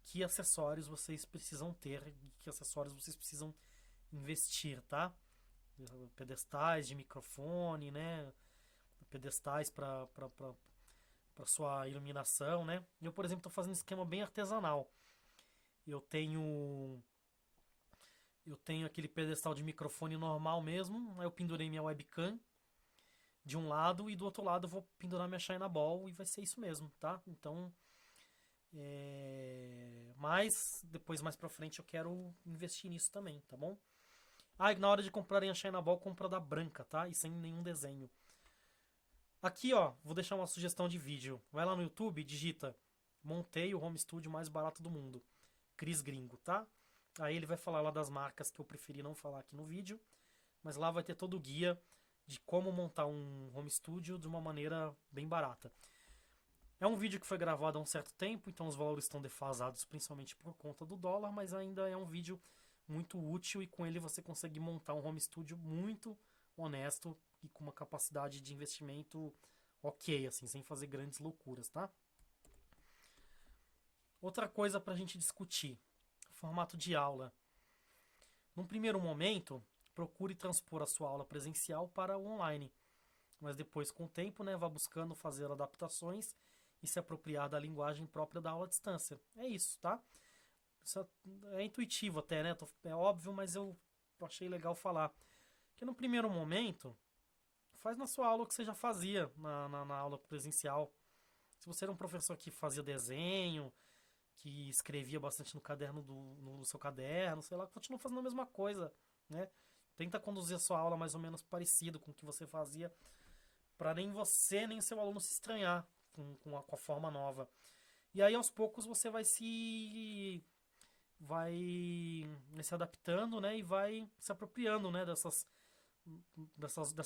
que acessórios vocês precisam ter, que acessórios vocês precisam investir, tá? Pedestais de microfone, né? Pedestais para sua iluminação, né? Eu, por exemplo, estou fazendo um esquema bem artesanal. Eu tenho aquele pedestal de microfone normal mesmo, aí eu pendurei minha webcam de um lado e do outro lado eu vou pendurar minha China Ball e vai ser isso mesmo, tá? Então, mas depois mais pra frente eu quero investir nisso também, tá bom? Ah, e na hora de comprarem a China Ball, compra da branca, tá? E sem nenhum desenho. Aqui, ó, vou deixar uma sugestão de vídeo. Vai lá no YouTube, digita montei o home studio mais barato do mundo. Cris Gringo, tá? Aí ele vai falar lá das marcas que eu preferi não falar aqui no vídeo, mas lá vai ter todo o guia de como montar um home studio de uma maneira bem barata. É um vídeo que foi gravado há um certo tempo, então os valores estão defasados principalmente por conta do dólar, mas ainda é um vídeo muito útil e com ele você consegue montar um home studio muito honesto e com uma capacidade de investimento ok, assim, sem fazer grandes loucuras, tá? Outra coisa para a gente discutir, formato de aula. Num primeiro momento, procure transpor a sua aula presencial para o online. Mas depois, com o tempo, né, vá buscando fazer adaptações e se apropriar da linguagem própria da aula à distância. É isso, tá? Isso é intuitivo até, né? É óbvio, mas eu achei legal falar. Que no primeiro momento, faz na sua aula o que você já fazia na aula presencial. Se você era um professor que fazia desenho, que escrevia bastante no caderno no seu caderno, sei lá, continua fazendo a mesma coisa, né? Tenta conduzir a sua aula mais ou menos parecido com o que você fazia, para nem você nem seu aluno se estranhar com a forma nova. E aí aos poucos você vai se adaptando, né, e vai se apropriando, né, dessa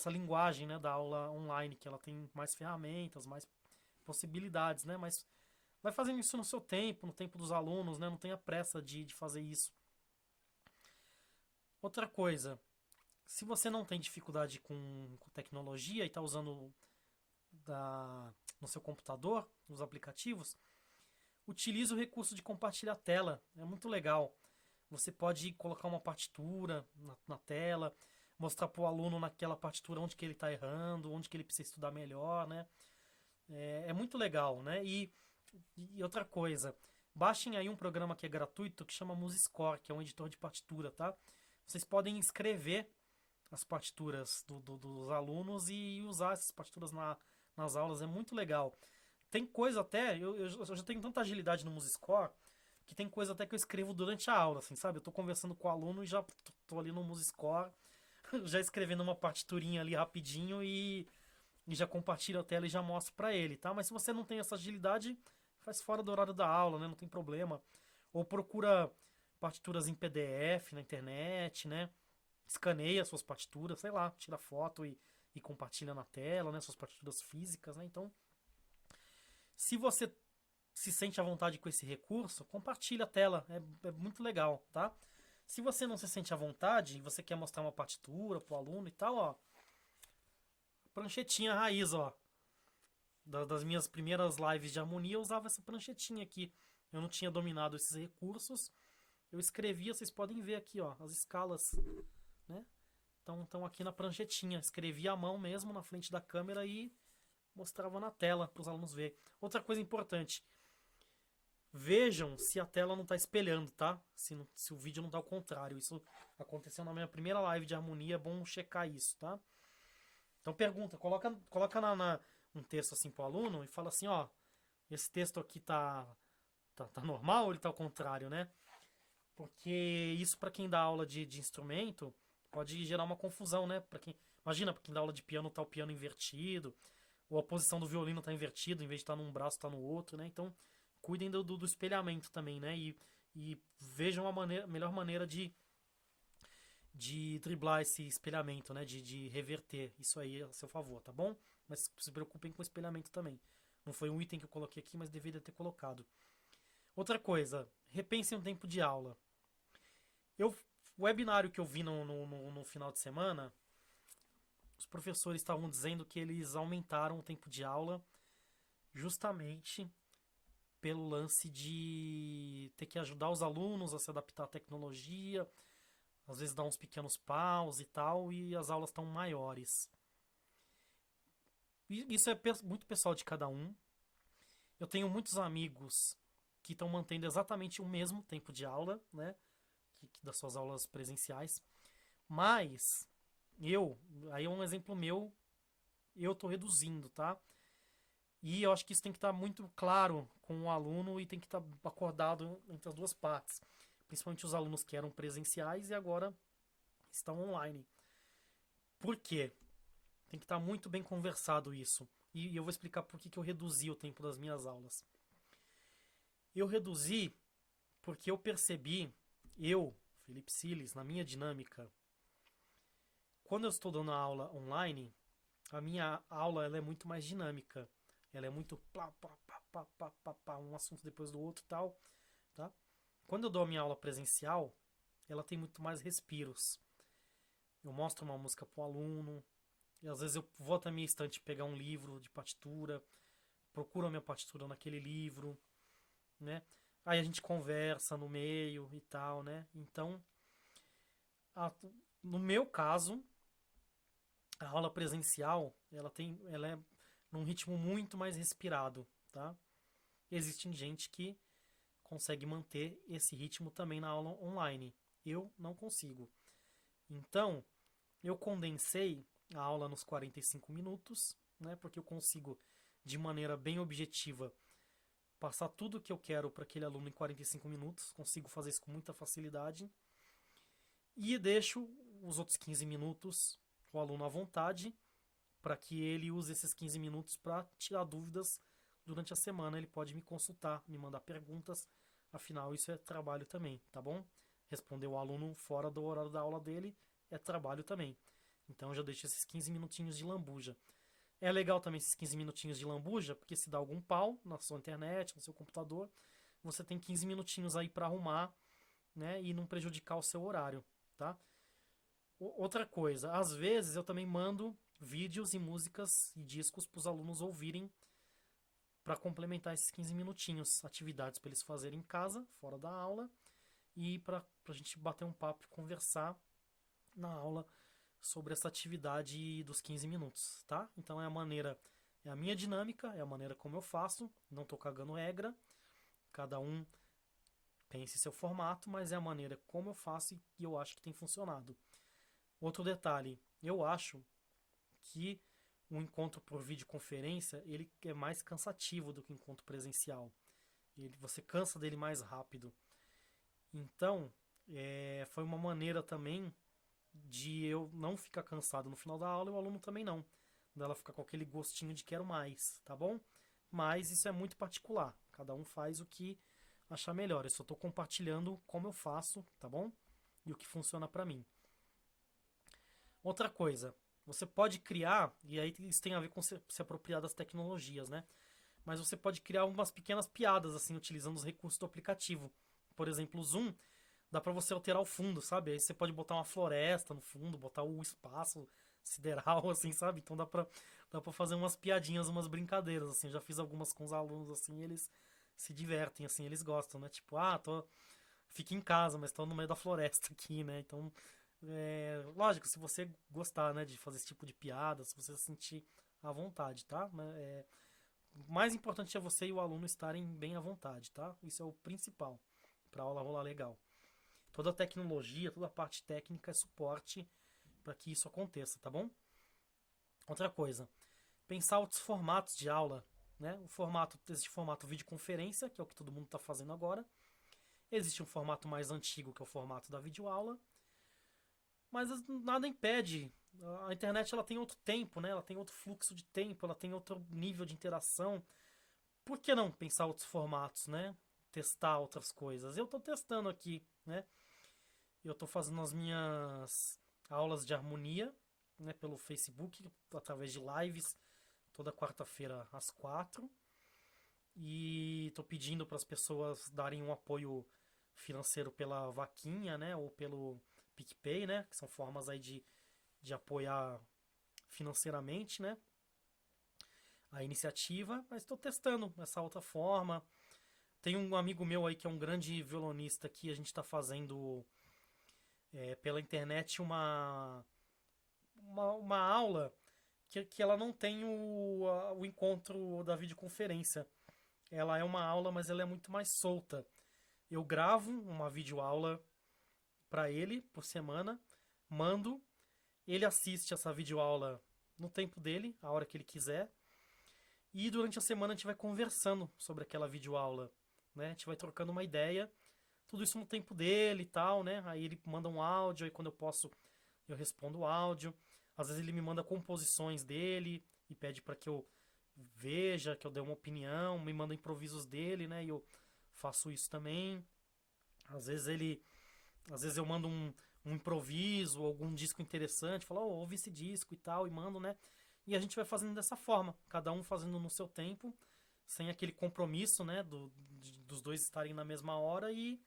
linguagem, né, da aula online, que ela tem mais ferramentas, mais possibilidades, né, mas vai fazendo isso no seu tempo, no tempo dos alunos, né, não tenha pressa de fazer isso. Outra coisa, se você não tem dificuldade com tecnologia e está usando no seu computador, os aplicativos, utilize o recurso de compartilhar tela. É muito legal. Você pode colocar uma partitura na tela, mostrar para o aluno naquela partitura onde que ele está errando, onde que ele precisa estudar melhor, né? É muito legal, né? E outra coisa, baixem aí um programa que é gratuito que chama MuseScore, que é um editor de partitura, tá? Vocês podem escrever as partituras dos alunos e usar essas partituras nas aulas, é muito legal. Tem coisa até, eu já tenho tanta agilidade no MuseScore, que tem coisa até que eu escrevo durante a aula, assim, sabe? Eu tô conversando com o aluno e já tô ali no MuseScore, já escrevendo uma partiturinha ali rapidinho e já compartilho a tela e já mostro pra ele, tá? Mas se você não tem essa agilidade, faz fora do horário da aula, né? Não tem problema. Ou procura partituras em PDF na internet, né? Escaneia suas partituras, sei lá, tira foto e compartilha na tela, né? Suas partituras físicas, né? Então, se você se sente à vontade com esse recurso, compartilha a tela, é muito legal, tá? Se você não se sente à vontade e você quer mostrar uma partitura pro aluno e tal, ó, pranchetinha raiz, ó, das minhas primeiras lives de harmonia, eu usava essa pranchetinha aqui. Eu não tinha dominado esses recursos, eu escrevia, vocês podem ver aqui, ó, as escalas, né? Estão aqui na pranchetinha, escrevia à mão mesmo na frente da câmera e mostrava na tela para os alunos verem. Outra coisa importante, vejam se a tela não está espelhando, tá? Se o vídeo não está ao contrário. Isso aconteceu na minha primeira live de harmonia, é bom checar isso, tá? Então pergunta, coloca um texto assim pro aluno e fala assim, ó, esse texto aqui tá normal ou ele tá ao contrário, né? Porque isso para quem dá aula de instrumento pode gerar uma confusão, né? Imagina, para quem dá aula de piano tá o piano invertido, ou a posição do violino tá invertido, em vez de estar num braço tá no outro, né? Então cuidem do espelhamento também, né? E vejam a melhor maneira de driblar esse espelhamento, né? De reverter isso aí a seu favor, tá bom? Mas se preocupem com o espelhamento também. Não foi um item que eu coloquei aqui, mas deveria ter colocado. Outra coisa, repensem o tempo de aula. O webinário que eu vi no final de semana, os professores estavam dizendo que eles aumentaram o tempo de aula justamente pelo lance de ter que ajudar os alunos a se adaptar à tecnologia, às vezes dar uns pequenos paus e tal, e as aulas estão maiores. E isso é muito pessoal de cada um. Eu tenho muitos amigos que estão mantendo exatamente o mesmo tempo de aula, né? Das suas aulas presenciais. Mas aí é um exemplo meu, eu estou reduzindo, tá? E eu acho que isso tem que estar muito claro com o aluno e tem que estar acordado entre as duas partes. Principalmente os alunos que eram presenciais e agora estão online. Por quê? Tem que estar muito bem conversado isso. E eu vou explicar por que eu reduzi o tempo das minhas aulas. Eu reduzi porque eu percebi, Felipe Siles, na minha dinâmica, quando eu estou dando a aula online, a minha aula ela é muito mais dinâmica. Ela é muito um assunto depois do outro e tal, tá? Quando eu dou a minha aula presencial, ela tem muito mais respiros. Eu mostro uma música para o aluno, e às vezes eu vou até a minha estante pegar um livro de partitura, procuro a minha partitura naquele livro, né? Aí a gente conversa no meio e tal, né? Então, No meu caso, a aula presencial, ela é num ritmo muito mais respirado, tá? Existe gente que consegue manter esse ritmo também na aula online. Eu não consigo. Então, eu condensei a aula nos 45 minutos, né? Porque eu consigo, de maneira bem objetiva, passar tudo o que eu quero para aquele aluno em 45 minutos. Consigo fazer isso com muita facilidade. E deixo os outros 15 minutos o aluno à vontade para que ele use esses 15 minutos para tirar dúvidas durante a semana. Ele pode me consultar, me mandar perguntas. Afinal, isso é trabalho também, tá bom? Responder o aluno fora do horário da aula dele é trabalho também. Então eu já deixo esses 15 minutinhos de lambuja. É legal também esses 15 minutinhos de lambuja, porque se dá algum pau na sua internet, no seu computador, você tem 15 minutinhos aí para arrumar, né, e não prejudicar o seu horário, tá? Outra coisa, às vezes eu também mando vídeos e músicas e discos para os alunos ouvirem para complementar esses 15 minutinhos, atividades para eles fazerem em casa, fora da aula, e para a gente bater um papo e conversar na aula sobre essa atividade dos 15 minutos, tá? Então é a minha dinâmica, é a maneira como eu faço, não estou cagando regra, cada um pense seu formato, mas é a maneira como eu faço e eu acho que tem funcionado. Outro detalhe, eu acho que o encontro por videoconferência ele é mais cansativo do que o encontro presencial. Você cansa dele mais rápido. Então, foi uma maneira também de eu não ficar cansado no final da aula e o aluno também não. Dela ficar com aquele gostinho de quero mais, tá bom? Mas isso é muito particular. Cada um faz o que achar melhor. Eu só estou compartilhando como eu faço, tá bom? E o que funciona para mim. Outra coisa, você pode criar, e aí isso tem a ver com se apropriar das tecnologias, né? Mas você pode criar umas pequenas piadas, assim, utilizando os recursos do aplicativo. Por exemplo, o Zoom, dá pra você alterar o fundo, sabe? Aí você pode botar uma floresta no fundo, botar o espaço sideral, assim, sabe? Então dá pra fazer umas piadinhas, umas brincadeiras, assim. Eu já fiz algumas com os alunos, assim, e eles se divertem, assim, eles gostam, né? Tipo, fica em casa, mas tô no meio da floresta aqui, né? Então, lógico, se você gostar, né, de fazer esse tipo de piada, se você se sentir à vontade, tá? O mais importante é você e o aluno estarem bem à vontade, tá? Isso é o principal para a aula rolar legal. Toda a tecnologia, toda a parte técnica é suporte para que isso aconteça, tá bom? Outra coisa, pensar outros formatos de aula, né? Existe formato videoconferência, que é o que todo mundo está fazendo agora. Existe um formato mais antigo, que é o formato da videoaula. Mas nada impede. A internet ela tem outro tempo, né? Ela tem outro fluxo de tempo, ela tem outro nível de interação. Por que não pensar outros formatos, né? Testar outras coisas. Eu estou testando aqui, né? Eu estou fazendo as minhas aulas de harmonia, né, pelo Facebook, através de lives, toda quarta-feira às 4. E estou pedindo para as pessoas darem um apoio financeiro pela vaquinha, né? Ou pelo PicPay, né? Que são formas aí de apoiar financeiramente, né? A iniciativa, mas estou testando essa outra forma. Tem um amigo meu aí que é um grande violonista que a gente está fazendo pela internet uma aula que ela não tem o encontro da videoconferência. Ela é uma aula, mas ela é muito mais solta. Eu gravo uma videoaula para ele por semana, mando, ele assiste essa videoaula no tempo dele, a hora que ele quiser. E durante a semana a gente vai conversando sobre aquela videoaula, né? A gente vai trocando uma ideia, tudo isso no tempo dele e tal, né? Aí ele manda um áudio, aí quando eu posso eu respondo o áudio. Às vezes ele me manda composições dele e pede para que eu veja, que eu dê uma opinião, me manda improvisos dele, né? E eu faço isso também. Às vezes às vezes eu mando um improviso, algum disco interessante, falo, oh, ouve esse disco e tal, e mando, né? E a gente vai fazendo dessa forma, cada um fazendo no seu tempo, sem aquele compromisso, né, dos dois estarem na mesma hora e,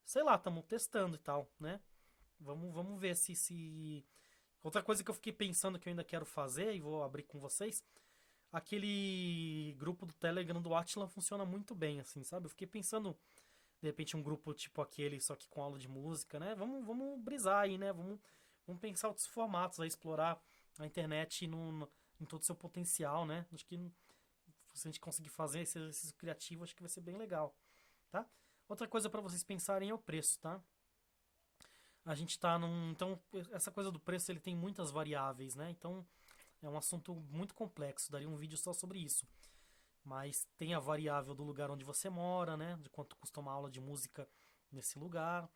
sei lá, estamos testando e tal, né? Vamos ver se... Outra coisa que eu fiquei pensando que eu ainda quero fazer, e vou abrir com vocês, aquele grupo do Telegram do Atila funciona muito bem, assim, sabe? Eu fiquei pensando, de repente, um grupo tipo aquele, só que com aula de música, né? Vamos brisar aí, né? Vamos vamos pensar outros formatos, aí, explorar a internet em todo o seu potencial, né? Acho que se a gente conseguir fazer esse exercício criativo, acho que vai ser bem legal, tá? Outra coisa para vocês pensarem é o preço, tá? A gente tá num. Então, essa coisa do preço ele tem muitas variáveis, né? Então, é um assunto muito complexo, daria um vídeo só sobre isso. Mas tem a variável do lugar onde você mora, né? De quanto custa uma aula de música nesse lugar.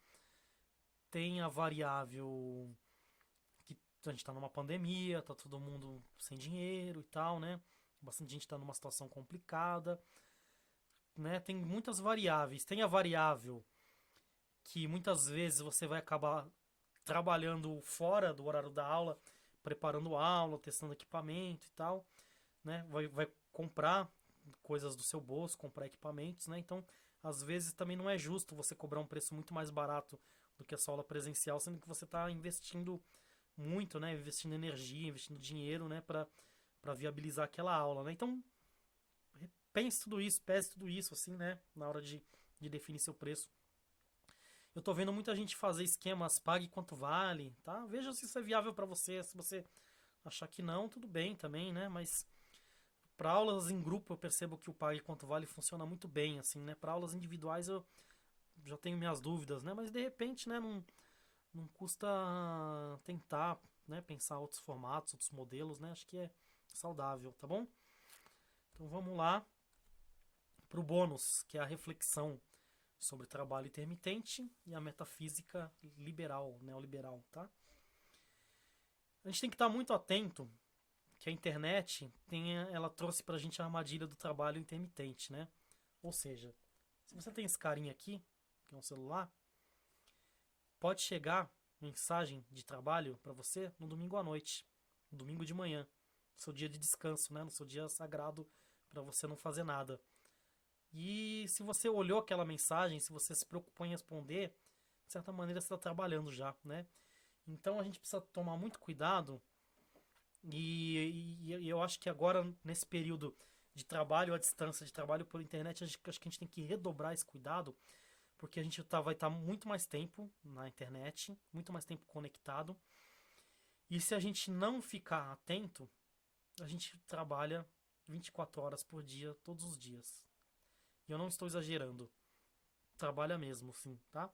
Tem a variável que a gente está numa pandemia, tá todo mundo sem dinheiro e tal, né? Bastante gente está numa situação complicada, né? Tem muitas variáveis. Tem a variável que muitas vezes você vai acabar trabalhando fora do horário da aula, preparando aula, testando equipamento e tal, né? Vai comprar coisas do seu bolso, comprar equipamentos, né? Então, às vezes também não é justo você cobrar um preço muito mais barato do que a sua aula presencial, sendo que você está investindo muito, né? Investindo energia, investindo dinheiro, né? Para viabilizar aquela aula, né? Então, pense tudo isso, pese tudo isso, assim, né? Na hora de definir seu preço. Eu tô vendo muita gente fazer esquemas pague quanto vale, tá? Veja se isso é viável para você. Se você achar que não, tudo bem também, né? Mas para aulas em grupo eu percebo que o pague quanto vale funciona muito bem, assim, né? Para aulas individuais eu já tenho minhas dúvidas, né? Mas de repente, né? Não custa tentar, né? Pensar outros formatos, outros modelos, né? Acho que é saudável, tá bom? Então vamos lá pro bônus, que é a reflexão sobre trabalho intermitente e a metafísica liberal, neoliberal, tá? A gente tem que estar muito atento que a internet ela trouxe pra gente a armadilha do trabalho intermitente, né? Ou seja, se você tem esse carinha aqui, que é um celular, pode chegar mensagem de trabalho para você no domingo à noite, no domingo de manhã, no seu dia de descanso, né? No seu dia sagrado para você não fazer nada. E se você olhou aquela mensagem, se você se preocupou em responder, de certa maneira você está trabalhando já, né? Então a gente precisa tomar muito cuidado e eu acho que agora, nesse período de trabalho à distância, de trabalho por internet, acho que a gente tem que redobrar esse cuidado, porque a gente vai estar muito mais tempo na internet, muito mais tempo conectado. E se a gente não ficar atento, a gente trabalha 24 horas por dia, todos os dias. E eu não estou exagerando. Trabalha mesmo, sim, tá?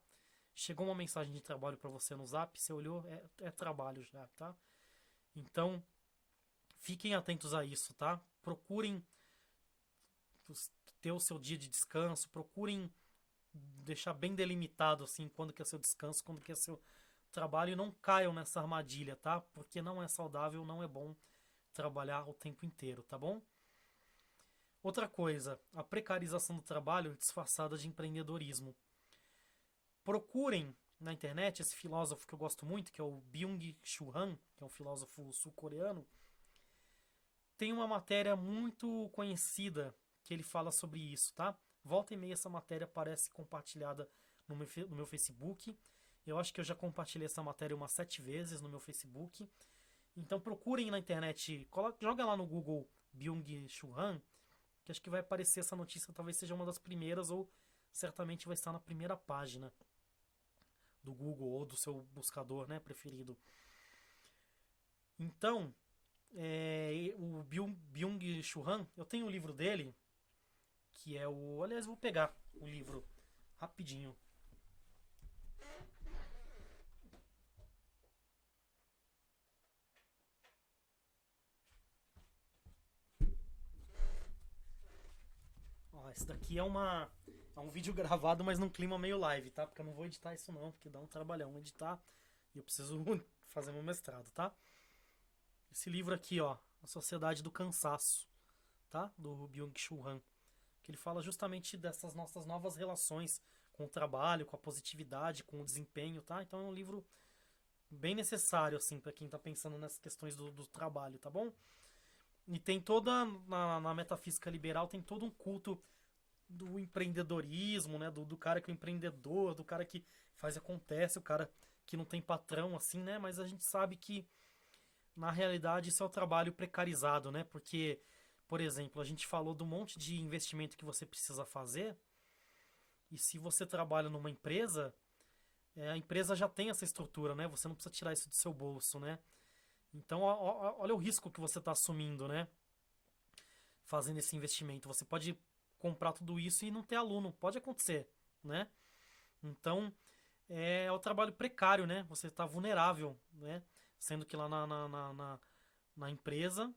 Chegou uma mensagem de trabalho para você no Zap, você olhou, é trabalho já, tá? Então, fiquem atentos a isso, tá? Procurem ter o seu dia de descanso, procurem deixar bem delimitado assim quando que é seu descanso, quando que é seu trabalho e não caiam nessa armadilha, tá? Porque não é saudável, não é bom trabalhar o tempo inteiro, tá bom? Outra coisa, a precarização do trabalho disfarçada de empreendedorismo. Procurem na internet esse filósofo que eu gosto muito, que é o Byung-Chul Han, que é um filósofo sul-coreano. Tem uma matéria muito conhecida que ele fala sobre isso, tá? Volta e meia essa matéria aparece compartilhada no meu Facebook. Eu acho que eu já compartilhei essa matéria umas 7 vezes no meu Facebook. Então procurem na internet, joga lá no Google Byung-Chul Han, que acho que vai aparecer essa notícia, talvez seja uma das primeiras ou certamente vai estar na primeira página do Google ou do seu buscador, né, preferido. Então, o Byung-Chul Han, eu tenho o livro dele, que é o... Aliás, vou pegar o livro rapidinho. Ó, esse daqui é um vídeo gravado, mas num clima meio live, tá? Porque eu não vou editar isso não, porque dá um trabalhão editar e eu preciso fazer meu mestrado, tá? Esse livro aqui, ó, A Sociedade do Cansaço, tá? Do Byung-Chul Han, que ele fala justamente dessas nossas novas relações com o trabalho, com a positividade, com o desempenho, tá? Então é um livro bem necessário, assim, para quem tá pensando nessas questões do trabalho, tá bom? E tem toda, na metafísica liberal, tem todo um culto do empreendedorismo, né? Do cara que é o empreendedor, do cara que faz e acontece, o cara que não tem patrão, assim, né? Mas a gente sabe que, na realidade, isso é o trabalho precarizado, né? Porque, por exemplo, a gente falou do monte de investimento que você precisa fazer, e se você trabalha numa empresa, a empresa já tem essa estrutura, né? Você não precisa tirar isso do seu bolso, né? Então, olha o risco que você está assumindo, né? Fazendo esse investimento. Você pode comprar tudo isso e não ter aluno. Pode acontecer, né? Então, é o trabalho precário, né? Você está vulnerável, né? Sendo que lá na empresa,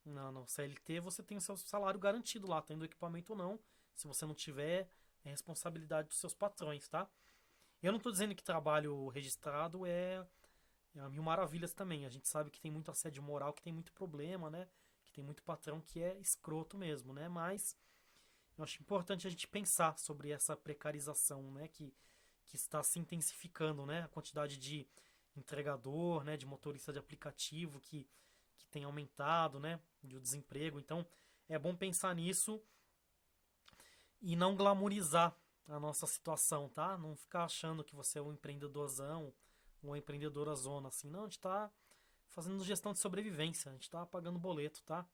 no CLT, você tem o seu salário garantido lá, tendo equipamento ou não. Se você não tiver, é responsabilidade dos seus patrões, tá? Eu não estou dizendo que trabalho registrado é a mil maravilhas também. A gente sabe que tem muito assédio moral, que tem muito problema, né? Que tem muito patrão que é escroto mesmo, né? Mas eu acho importante a gente pensar sobre essa precarização, né? Que está se intensificando, né? A quantidade de entregador, né? De motorista de aplicativo que tem aumentado, né? E o desemprego. Então é bom pensar nisso e não glamorizar a nossa situação, tá? Não ficar achando que você é um empreendedorzão, uma empreendedora zona, assim. Não, a gente tá fazendo gestão de sobrevivência, a gente tá pagando boleto, tá?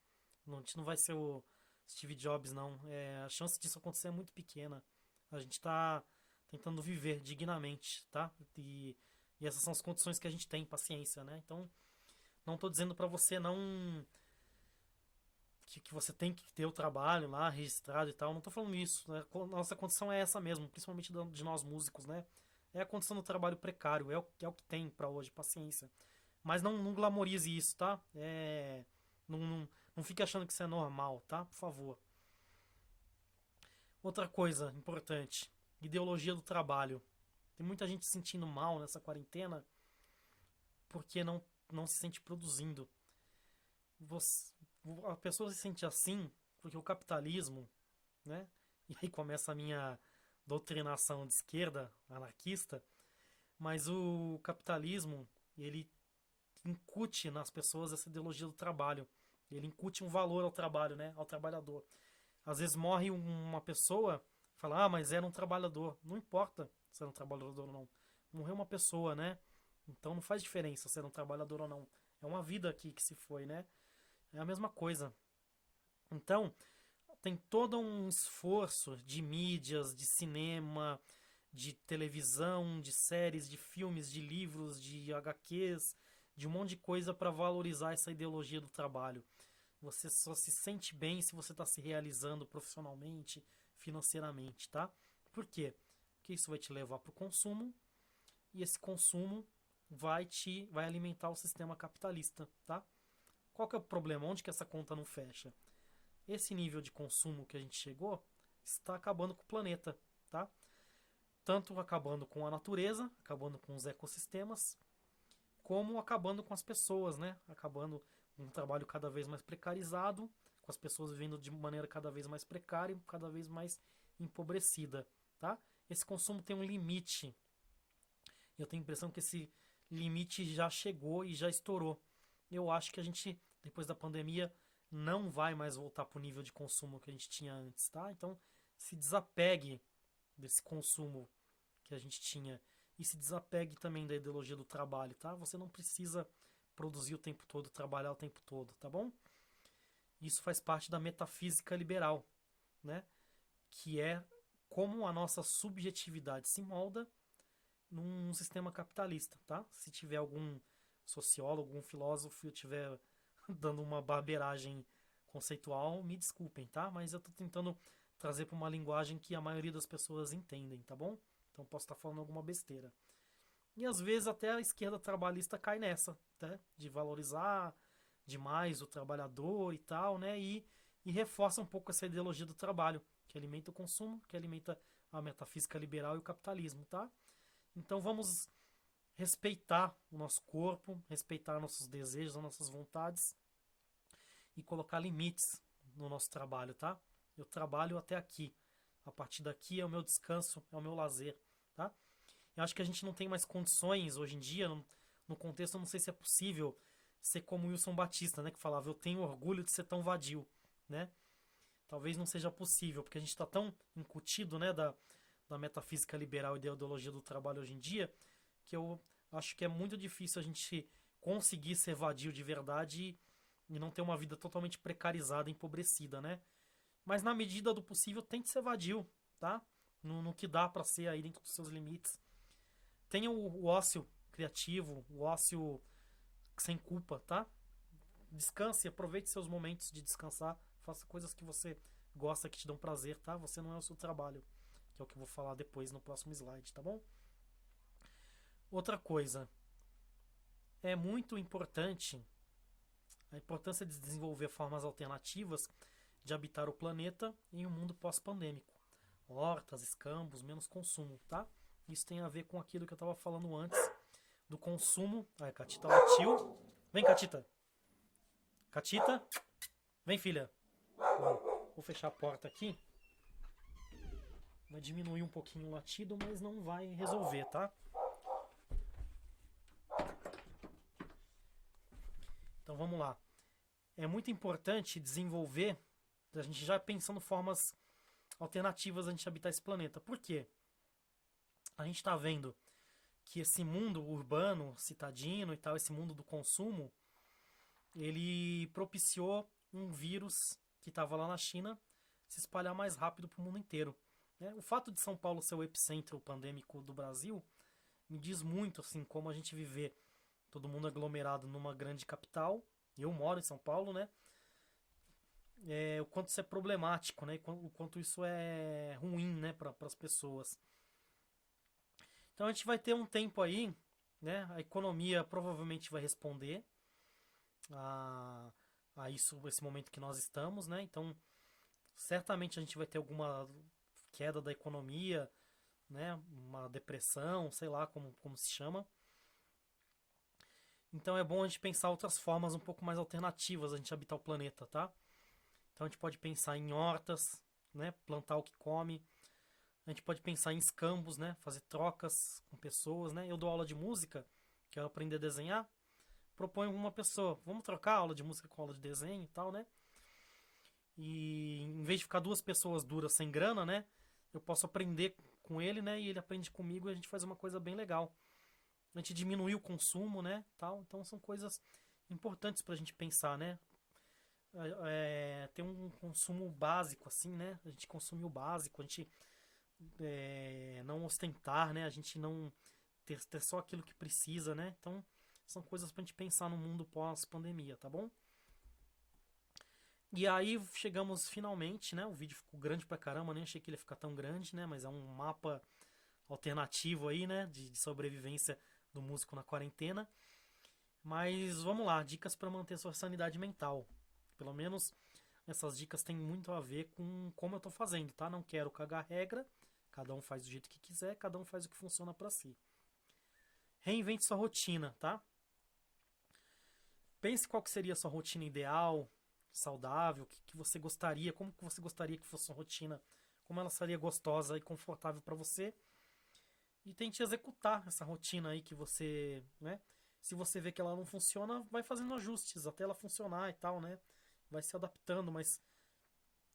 Não, a gente não vai ser o Steve Jobs, não. A chance disso acontecer é muito pequena. A gente tá tentando viver dignamente, tá? E essas são as condições que a gente tem, paciência, né? Então, não tô dizendo pra você não que você tem que ter o trabalho lá registrado e tal. Não tô falando isso, né? Nossa condição é essa mesmo, principalmente de nós músicos, né? É a condição do trabalho precário, é o que tem pra hoje, paciência. Mas não glamorize isso, tá? Não fique achando que isso é normal, tá? Por favor. Outra coisa importante, ideologia do trabalho. Tem muita gente se sentindo mal nessa quarentena porque não se sente produzindo. Você, a pessoa se sente assim porque o capitalismo, né? E aí começa a minha doutrinação de esquerda, anarquista, mas o capitalismo, ele incute nas pessoas essa ideologia do trabalho. Ele incute um valor ao trabalho, né? Ao trabalhador. Às vezes morre uma pessoa, fala, ah, mas era um trabalhador. Não importa se era um trabalhador ou não. Morreu uma pessoa, né? Então não faz diferença se era um trabalhador ou não. É uma vida aqui que se foi, né? É a mesma coisa. Então, tem todo um esforço de mídias, de cinema, de televisão, de séries, de filmes, de livros, de HQs, de um monte de coisa para valorizar essa ideologia do trabalho. Você só se sente bem se você está se realizando profissionalmente, financeiramente, tá? Por quê? Porque isso vai te levar para o consumo e esse consumo vai alimentar o sistema capitalista, tá? Qual que é o problema? Onde que essa conta não fecha? Esse nível de consumo que a gente chegou está acabando com o planeta, tá? Tanto acabando com a natureza, acabando com os ecossistemas, como acabando com as pessoas, né? Acabando com um trabalho cada vez mais precarizado, com as pessoas vivendo de maneira cada vez mais precária e cada vez mais empobrecida, tá? Esse consumo tem um limite. Eu tenho a impressão que esse limite já chegou e já estourou. Eu acho que a gente, depois da pandemia, não vai mais voltar para o nível de consumo que a gente tinha antes, tá? Então, se desapegue desse consumo que a gente tinha e se desapegue também da ideologia do trabalho, tá? Você não precisa produzir o tempo todo, trabalhar o tempo todo, tá bom? Isso faz parte da metafísica liberal, né? Que é como a nossa subjetividade se molda num sistema capitalista, tá? Se tiver algum sociólogo, algum filósofo eu tiver dando uma barbeiragem conceitual, me desculpem, tá? Mas eu tô tentando trazer para uma linguagem que a maioria das pessoas entendem, tá bom? Então posso estar falando alguma besteira. E às vezes até a esquerda trabalhista cai nessa, né? De valorizar demais o trabalhador e tal, né? E reforça um pouco essa ideologia do trabalho, que alimenta o consumo, que alimenta a metafísica liberal e o capitalismo, tá? Então vamos respeitar o nosso corpo, respeitar nossos desejos, as nossas vontades e colocar limites no nosso trabalho, tá? Eu trabalho até aqui. A partir daqui é o meu descanso, é o meu lazer, tá? Eu acho que a gente não tem mais condições hoje em dia, no contexto, eu não sei se é possível ser como Wilson Batista, né? Que falava, eu tenho orgulho de ser tão vadio, né? Talvez não seja possível, porque a gente está tão incutido, né, da metafísica liberal e da ideologia do trabalho hoje em dia, que eu acho que é muito difícil a gente conseguir ser vadio de verdade e não ter uma vida totalmente precarizada, empobrecida, né? Mas na medida do possível, tente ser vadio, tá? No que dá pra ser aí dentro dos seus limites. tenha o ócio criativo, o ócio sem culpa, tá? Descanse, aproveite seus momentos de descansar, faça coisas que você gosta, que te dão prazer, tá? Você não é o seu trabalho, que é o que eu vou falar depois no próximo slide, tá bom? Outra coisa, é muito importante a importância de desenvolver formas alternativas de habitar o planeta em um mundo pós-pandêmico. Hortas, escambos, menos consumo, tá? Isso tem a ver com aquilo que eu estava falando antes do consumo. Ai, Catita latiu. Vem, Catita. Catita. Vem, filha. Bom, vou fechar a porta aqui. Vai diminuir um pouquinho o latido, mas não vai resolver, tá? Então vamos lá. É muito importante desenvolver, a gente já pensando formas alternativas de a gente habitar esse planeta. Por quê? A gente está vendo que esse mundo urbano, citadino e tal, esse mundo do consumo, ele propiciou um vírus que estava lá na China se espalhar mais rápido para o mundo inteiro. Né? O fato de São Paulo ser o epicentro pandêmico do Brasil me diz muito assim como a gente viver todo mundo aglomerado numa grande capital. Eu moro em São Paulo, né? O quanto isso é problemático, né? O quanto isso é ruim, né, para as pessoas. Então a gente vai ter um tempo aí, né? A economia provavelmente vai responder a, a isso, esse momento que nós estamos, né? Então certamente a gente vai ter alguma queda da economia, né? Uma depressão, sei lá como se chama. Então é bom a gente pensar outras formas um pouco mais alternativas a gente habitar o planeta, tá? Então a gente pode pensar em hortas, né? Plantar o que come. A gente pode pensar em escambos, né? Fazer trocas com pessoas, né? Eu dou aula de música, quero aprender a desenhar. Proponho uma pessoa, vamos trocar aula de música com aula de desenho e tal, né? E em vez de ficar duas pessoas duras sem grana, né? Eu posso aprender com ele, né? E ele aprende comigo e a gente faz uma coisa bem legal. A gente diminui o consumo, né? Tal. Então são coisas importantes pra gente pensar, né? Ter um consumo básico, assim, né? A gente consumir o básico, a gente não ostentar, né? A gente não ter só aquilo que precisa, né? Então são coisas pra gente pensar no mundo pós-pandemia, tá bom? E aí chegamos finalmente, né? O vídeo ficou grande pra caramba, nem achei que ele ia ficar tão grande, né? Mas é um mapa alternativo aí, né? De sobrevivência do músico na quarentena. Mas vamos lá, dicas para manter sua sanidade mental. Pelo menos essas dicas têm muito a ver com como eu tô fazendo, tá? Não quero cagar regra, cada um faz do jeito que quiser, cada um faz o que funciona para si. Reinvente sua rotina, tá? Pense qual que seria a sua rotina ideal, saudável, que você gostaria, como que você gostaria que fosse sua rotina, como ela seria gostosa e confortável para você. E tente executar essa rotina aí que você, né? Se você vê que ela não funciona, vai fazendo ajustes até ela funcionar e tal, né? Vai se adaptando, mas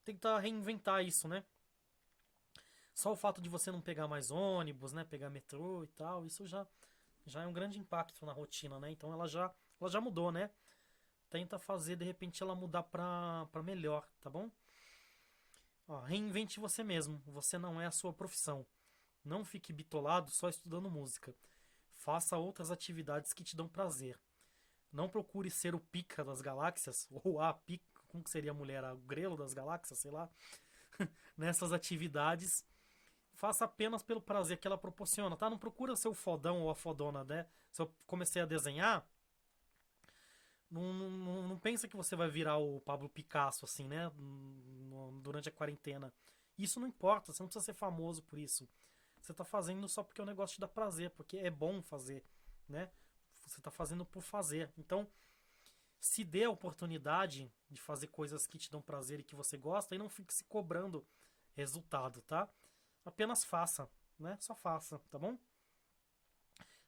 tentar reinventar isso, né? Só o fato de você não pegar mais ônibus, né? Pegar metrô e tal, isso já é um grande impacto na rotina, né? Então ela já mudou, né? Tenta fazer, de repente, ela mudar pra melhor, tá bom? Ó, reinvente você mesmo. Você não é a sua profissão. Não fique bitolado só estudando música. Faça outras atividades que te dão prazer. Não procure ser o pica das galáxias, ou a pica, como que seria a mulher? O grelo das galáxias, sei lá. Nessas atividades. Faça apenas pelo prazer que ela proporciona, tá? Não procura ser o fodão ou a fodona, né? Se eu comecei a desenhar, não pensa que você vai virar o Pablo Picasso, assim, né? Durante a quarentena. Isso não importa, você não precisa ser famoso por isso. Você tá fazendo só porque o negócio te dá prazer, porque é bom fazer, né? Você tá fazendo por fazer. Então, se dê a oportunidade de fazer coisas que te dão prazer e que você gosta e não fique se cobrando resultado, tá? Apenas faça, né? Só faça, tá bom?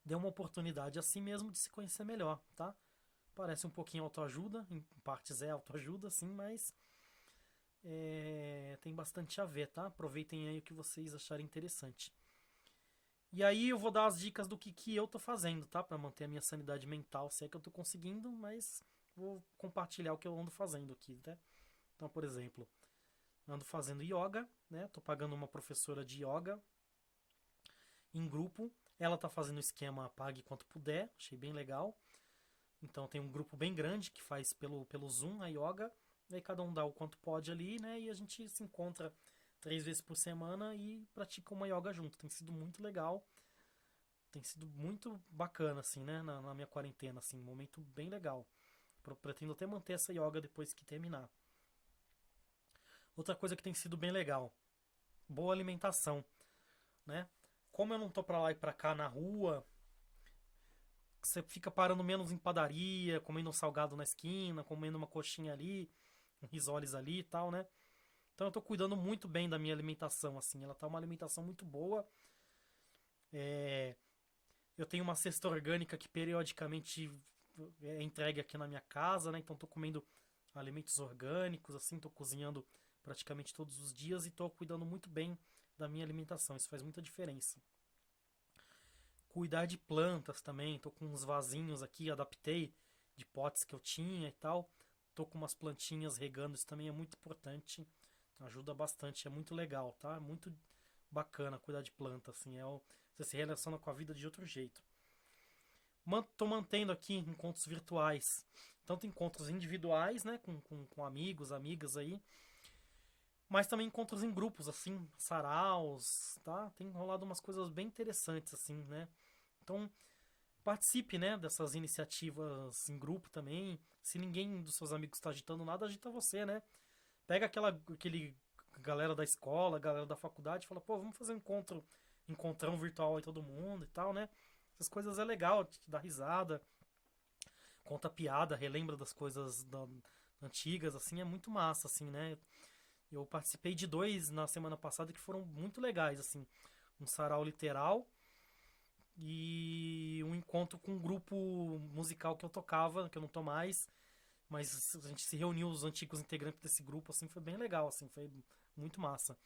Dê uma oportunidade a si mesmo de se conhecer melhor, tá? Parece um pouquinho autoajuda, em partes é autoajuda, sim, mas tem bastante a ver, tá? Aproveitem aí o que vocês acharem interessante. E aí eu vou dar as dicas do que eu tô fazendo, tá? Pra manter a minha sanidade mental, se é que eu tô conseguindo, mas vou compartilhar o que eu ando fazendo aqui, né? Então, por exemplo, ando fazendo yoga, né? Tô pagando uma professora de yoga em grupo. Ela tá fazendo o esquema pague quanto puder, achei bem legal. Então tem um grupo bem grande que faz pelo Zoom a yoga. Aí cada um dá o quanto pode ali, né? E a gente se encontra 3 vezes por semana e pratica uma yoga junto. Tem sido muito legal. Tem sido muito bacana, assim, né? Na minha quarentena, assim. Um momento bem legal. Pretendo até manter essa yoga depois que terminar. Outra coisa que tem sido bem legal. Boa alimentação, né? Como eu não tô pra lá e pra cá na rua, você fica parando menos em padaria, comendo um salgado na esquina, comendo uma coxinha ali, um risoles ali e tal, né? Então eu tô cuidando muito bem da minha alimentação, assim. Ela tá uma alimentação muito boa. É, eu tenho uma cesta orgânica que periodicamente é entregue aqui na minha casa, né? Então tô comendo alimentos orgânicos, assim, tô cozinhando praticamente todos os dias e tô cuidando muito bem da minha alimentação. Isso faz muita diferença. Cuidar de plantas também, tô com uns vasinhos aqui, adaptei de potes que eu tinha e tal. Tô com umas plantinhas regando, isso também é muito importante. Ajuda bastante, é muito legal, tá? É muito bacana cuidar de planta, assim, você se relaciona com a vida de outro jeito. Tô mantendo aqui encontros virtuais, tanto encontros individuais, né, com amigos, amigas aí, mas também encontros em grupos, assim, saraus, tá? Tem rolado umas coisas bem interessantes, assim, né? Então, participe, né, dessas iniciativas em grupo também. Se ninguém dos seus amigos está agitando nada, agita você, né? Pega aquele galera da escola, galera da faculdade e fala, pô, vamos fazer um encontrão virtual aí todo mundo e tal, né? Essas coisas é legal, te dá risada, conta piada, relembra das coisas antigas, assim, é muito massa, assim, né? Eu participei de 2 na semana passada que foram muito legais, assim. Um sarau literal e um encontro com um grupo musical que eu tocava, que eu não tô mais, mas a gente se reuniu, os antigos integrantes desse grupo, assim, foi bem legal, assim, foi muito massa.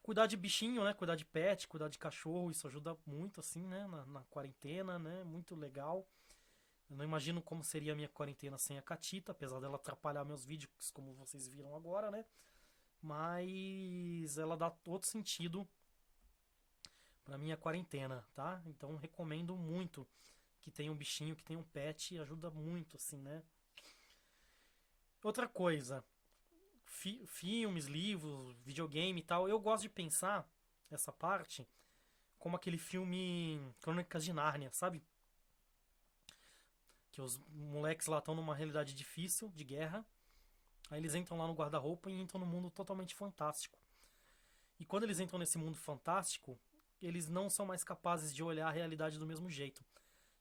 Cuidar de bichinho, né? Cuidar de pet, cuidar de cachorro, isso ajuda muito, assim, né? Na quarentena, né? Muito legal. Eu não imagino como seria a minha quarentena sem a Catita, apesar dela atrapalhar meus vídeos, como vocês viram agora, né? Mas ela dá todo sentido pra minha quarentena, tá? Então recomendo muito que tenha um bichinho, que tenha um pet, ajuda muito, assim, né? Outra coisa, filmes, livros, videogame e tal, eu gosto de pensar essa parte como aquele filme Crônicas de Nárnia, sabe? Que os moleques lá estão numa realidade difícil, de guerra. Aí eles entram lá no guarda-roupa e entram num mundo totalmente fantástico. E quando eles entram nesse mundo fantástico, eles não são mais capazes de olhar a realidade do mesmo jeito.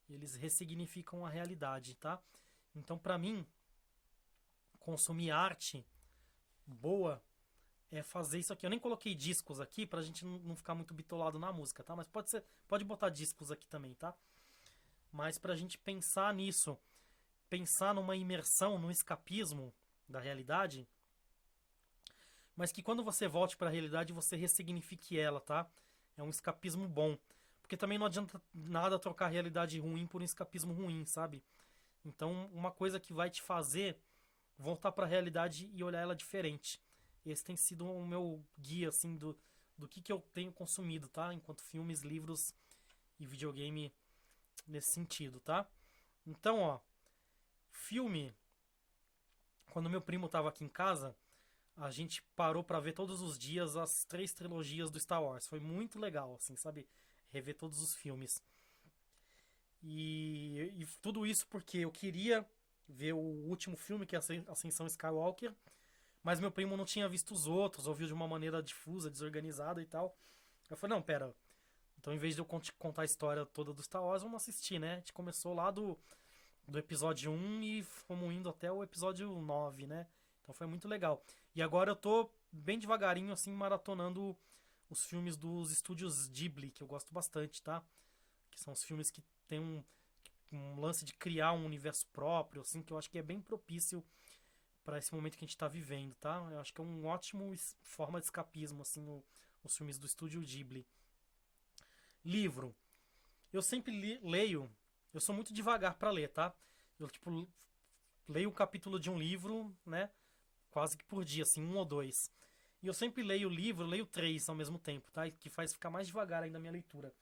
Eles ressignificam a realidade, tá? Então, pra mim, consumir arte boa é fazer isso aqui. Eu nem coloquei discos aqui pra gente não ficar muito bitolado na música, tá? Mas pode botar discos aqui também, tá? Mas pra gente pensar nisso, pensar numa imersão, num escapismo da realidade, mas que quando você volte pra realidade você ressignifique ela, tá? É um escapismo bom. Porque também não adianta nada trocar a realidade ruim por um escapismo ruim, sabe? Então, uma coisa que vai te fazer voltar pra realidade e olhar ela diferente. Esse tem sido o meu guia, assim, do que eu tenho consumido, tá? Enquanto filmes, livros e videogame nesse sentido, tá? Então, ó, filme. Quando meu primo tava aqui em casa, a gente parou pra ver todos os dias as 3 trilogias do Star Wars. Foi muito legal, assim, sabe? Rever todos os filmes. E tudo isso porque eu queria ver o último filme, que é Ascensão Skywalker, mas meu primo não tinha visto os outros, ouviu de uma maneira difusa, desorganizada e tal. Eu falei, não, pera. Então, em vez de eu contar a história toda do Star Wars, vamos assistir, né? A gente começou lá do episódio 1 e fomos indo até o episódio 9, né? Então foi muito legal. E agora eu tô bem devagarinho, assim, maratonando os filmes dos estúdios Ghibli, que eu gosto bastante, tá? Que são os filmes que tem um lance de criar um universo próprio, assim, que eu acho que é bem propício para esse momento que a gente tá vivendo, tá? Eu acho que é um ótimo forma de escapismo, assim, os filmes do estúdio Ghibli. Livro. Eu sempre leio, eu sou muito devagar para ler, tá? Eu, tipo, leio um capítulo de um livro, né? Quase que por dia, assim, um ou dois. E eu sempre leio o livro, leio três ao mesmo tempo, tá? Que faz ficar mais devagar ainda a minha leitura.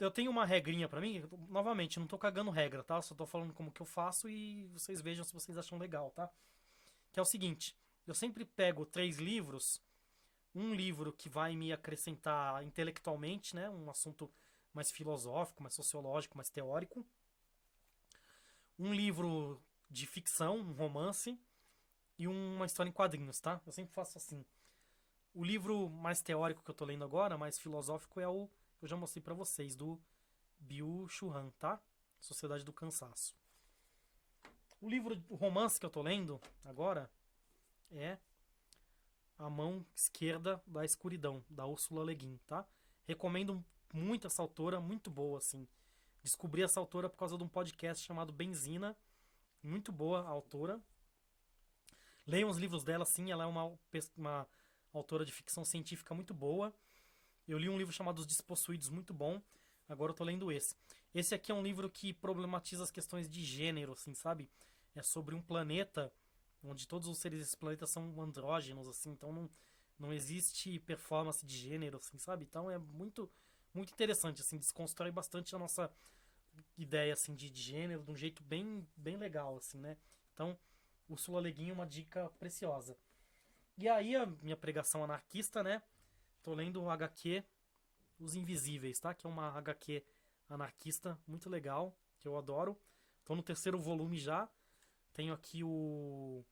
Eu tenho uma regrinha pra mim, novamente, não tô cagando regra, tá? Só tô falando como que eu faço e vocês vejam se vocês acham legal, tá? Que é o seguinte, eu sempre pego três livros, um livro que vai me acrescentar intelectualmente, né? Um assunto mais filosófico, mais sociológico, mais teórico. Um livro de ficção, um romance, e uma história em quadrinhos, tá? Eu sempre faço assim. O livro mais teórico que eu tô lendo agora, mais filosófico, é o que eu já mostrei pra vocês, do Byung-Chul Han, tá? Sociedade do Cansaço. O romance que eu tô lendo agora é A Mão Esquerda da Escuridão, da Ursula Le Guin, tá? Recomendo muito essa autora, muito boa, assim. Descobri essa autora por causa de um podcast chamado Benzina. Muito boa a autora. Leiam os livros dela, sim, ela é uma autora de ficção científica muito boa. Eu li um livro chamado Os Despossuídos, muito bom. Agora eu tô lendo esse. Esse aqui é um livro que problematiza as questões de gênero, assim, sabe? É sobre um planeta onde todos os seres desse planeta são andrógenos, assim, então não existe performance de gênero, assim, sabe? Então é muito interessante, assim, desconstrói bastante a nossa ideia, assim, de gênero de um jeito bem legal, assim, né? Então, o Sula Leguinho é uma dica preciosa. E aí a minha pregação anarquista, né? Tô lendo o HQ Os Invisíveis, tá? Que é uma HQ anarquista muito legal, que eu adoro. Tô no terceiro volume já. Tenho aqui o.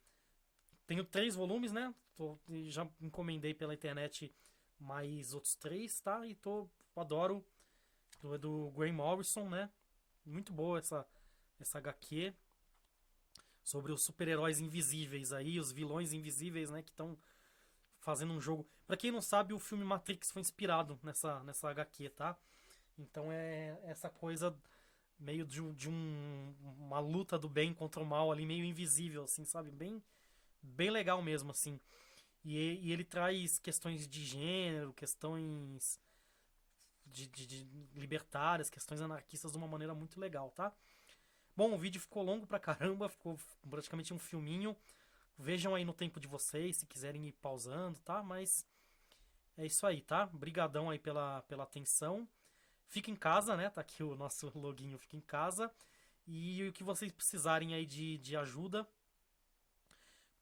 Tenho três volumes, né? Já encomendei pela internet mais outros três, tá? E adoro. Do Graham Morrison, né? Muito boa essa HQ. Sobre os super-heróis invisíveis aí, os vilões invisíveis, né? Que estão fazendo um jogo. Pra quem não sabe, o filme Matrix foi inspirado nessa HQ, tá? Então é essa coisa meio uma luta do bem contra o mal ali, meio invisível, assim, sabe? Bem legal mesmo, assim. E ele traz questões de gênero, questões de libertárias, questões anarquistas de uma maneira muito legal, tá? Bom, o vídeo ficou longo pra caramba, ficou praticamente um filminho. Vejam aí no tempo de vocês, se quiserem ir pausando, tá? Mas é isso aí, tá? Brigadão aí pela atenção. Fica em casa, né? Tá aqui o nosso loginho, fica em casa. E o que vocês precisarem aí de ajuda,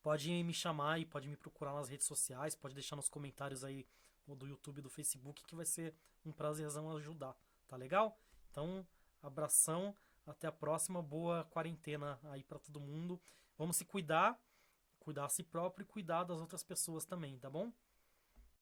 pode me chamar e pode me procurar nas redes sociais, pode deixar nos comentários aí ou do YouTube, do Facebook, que vai ser um prazerzão ajudar, tá legal? Então, abração, até a próxima, boa quarentena aí pra todo mundo. Vamos se cuidar a si próprio e cuidar das outras pessoas também, tá bom?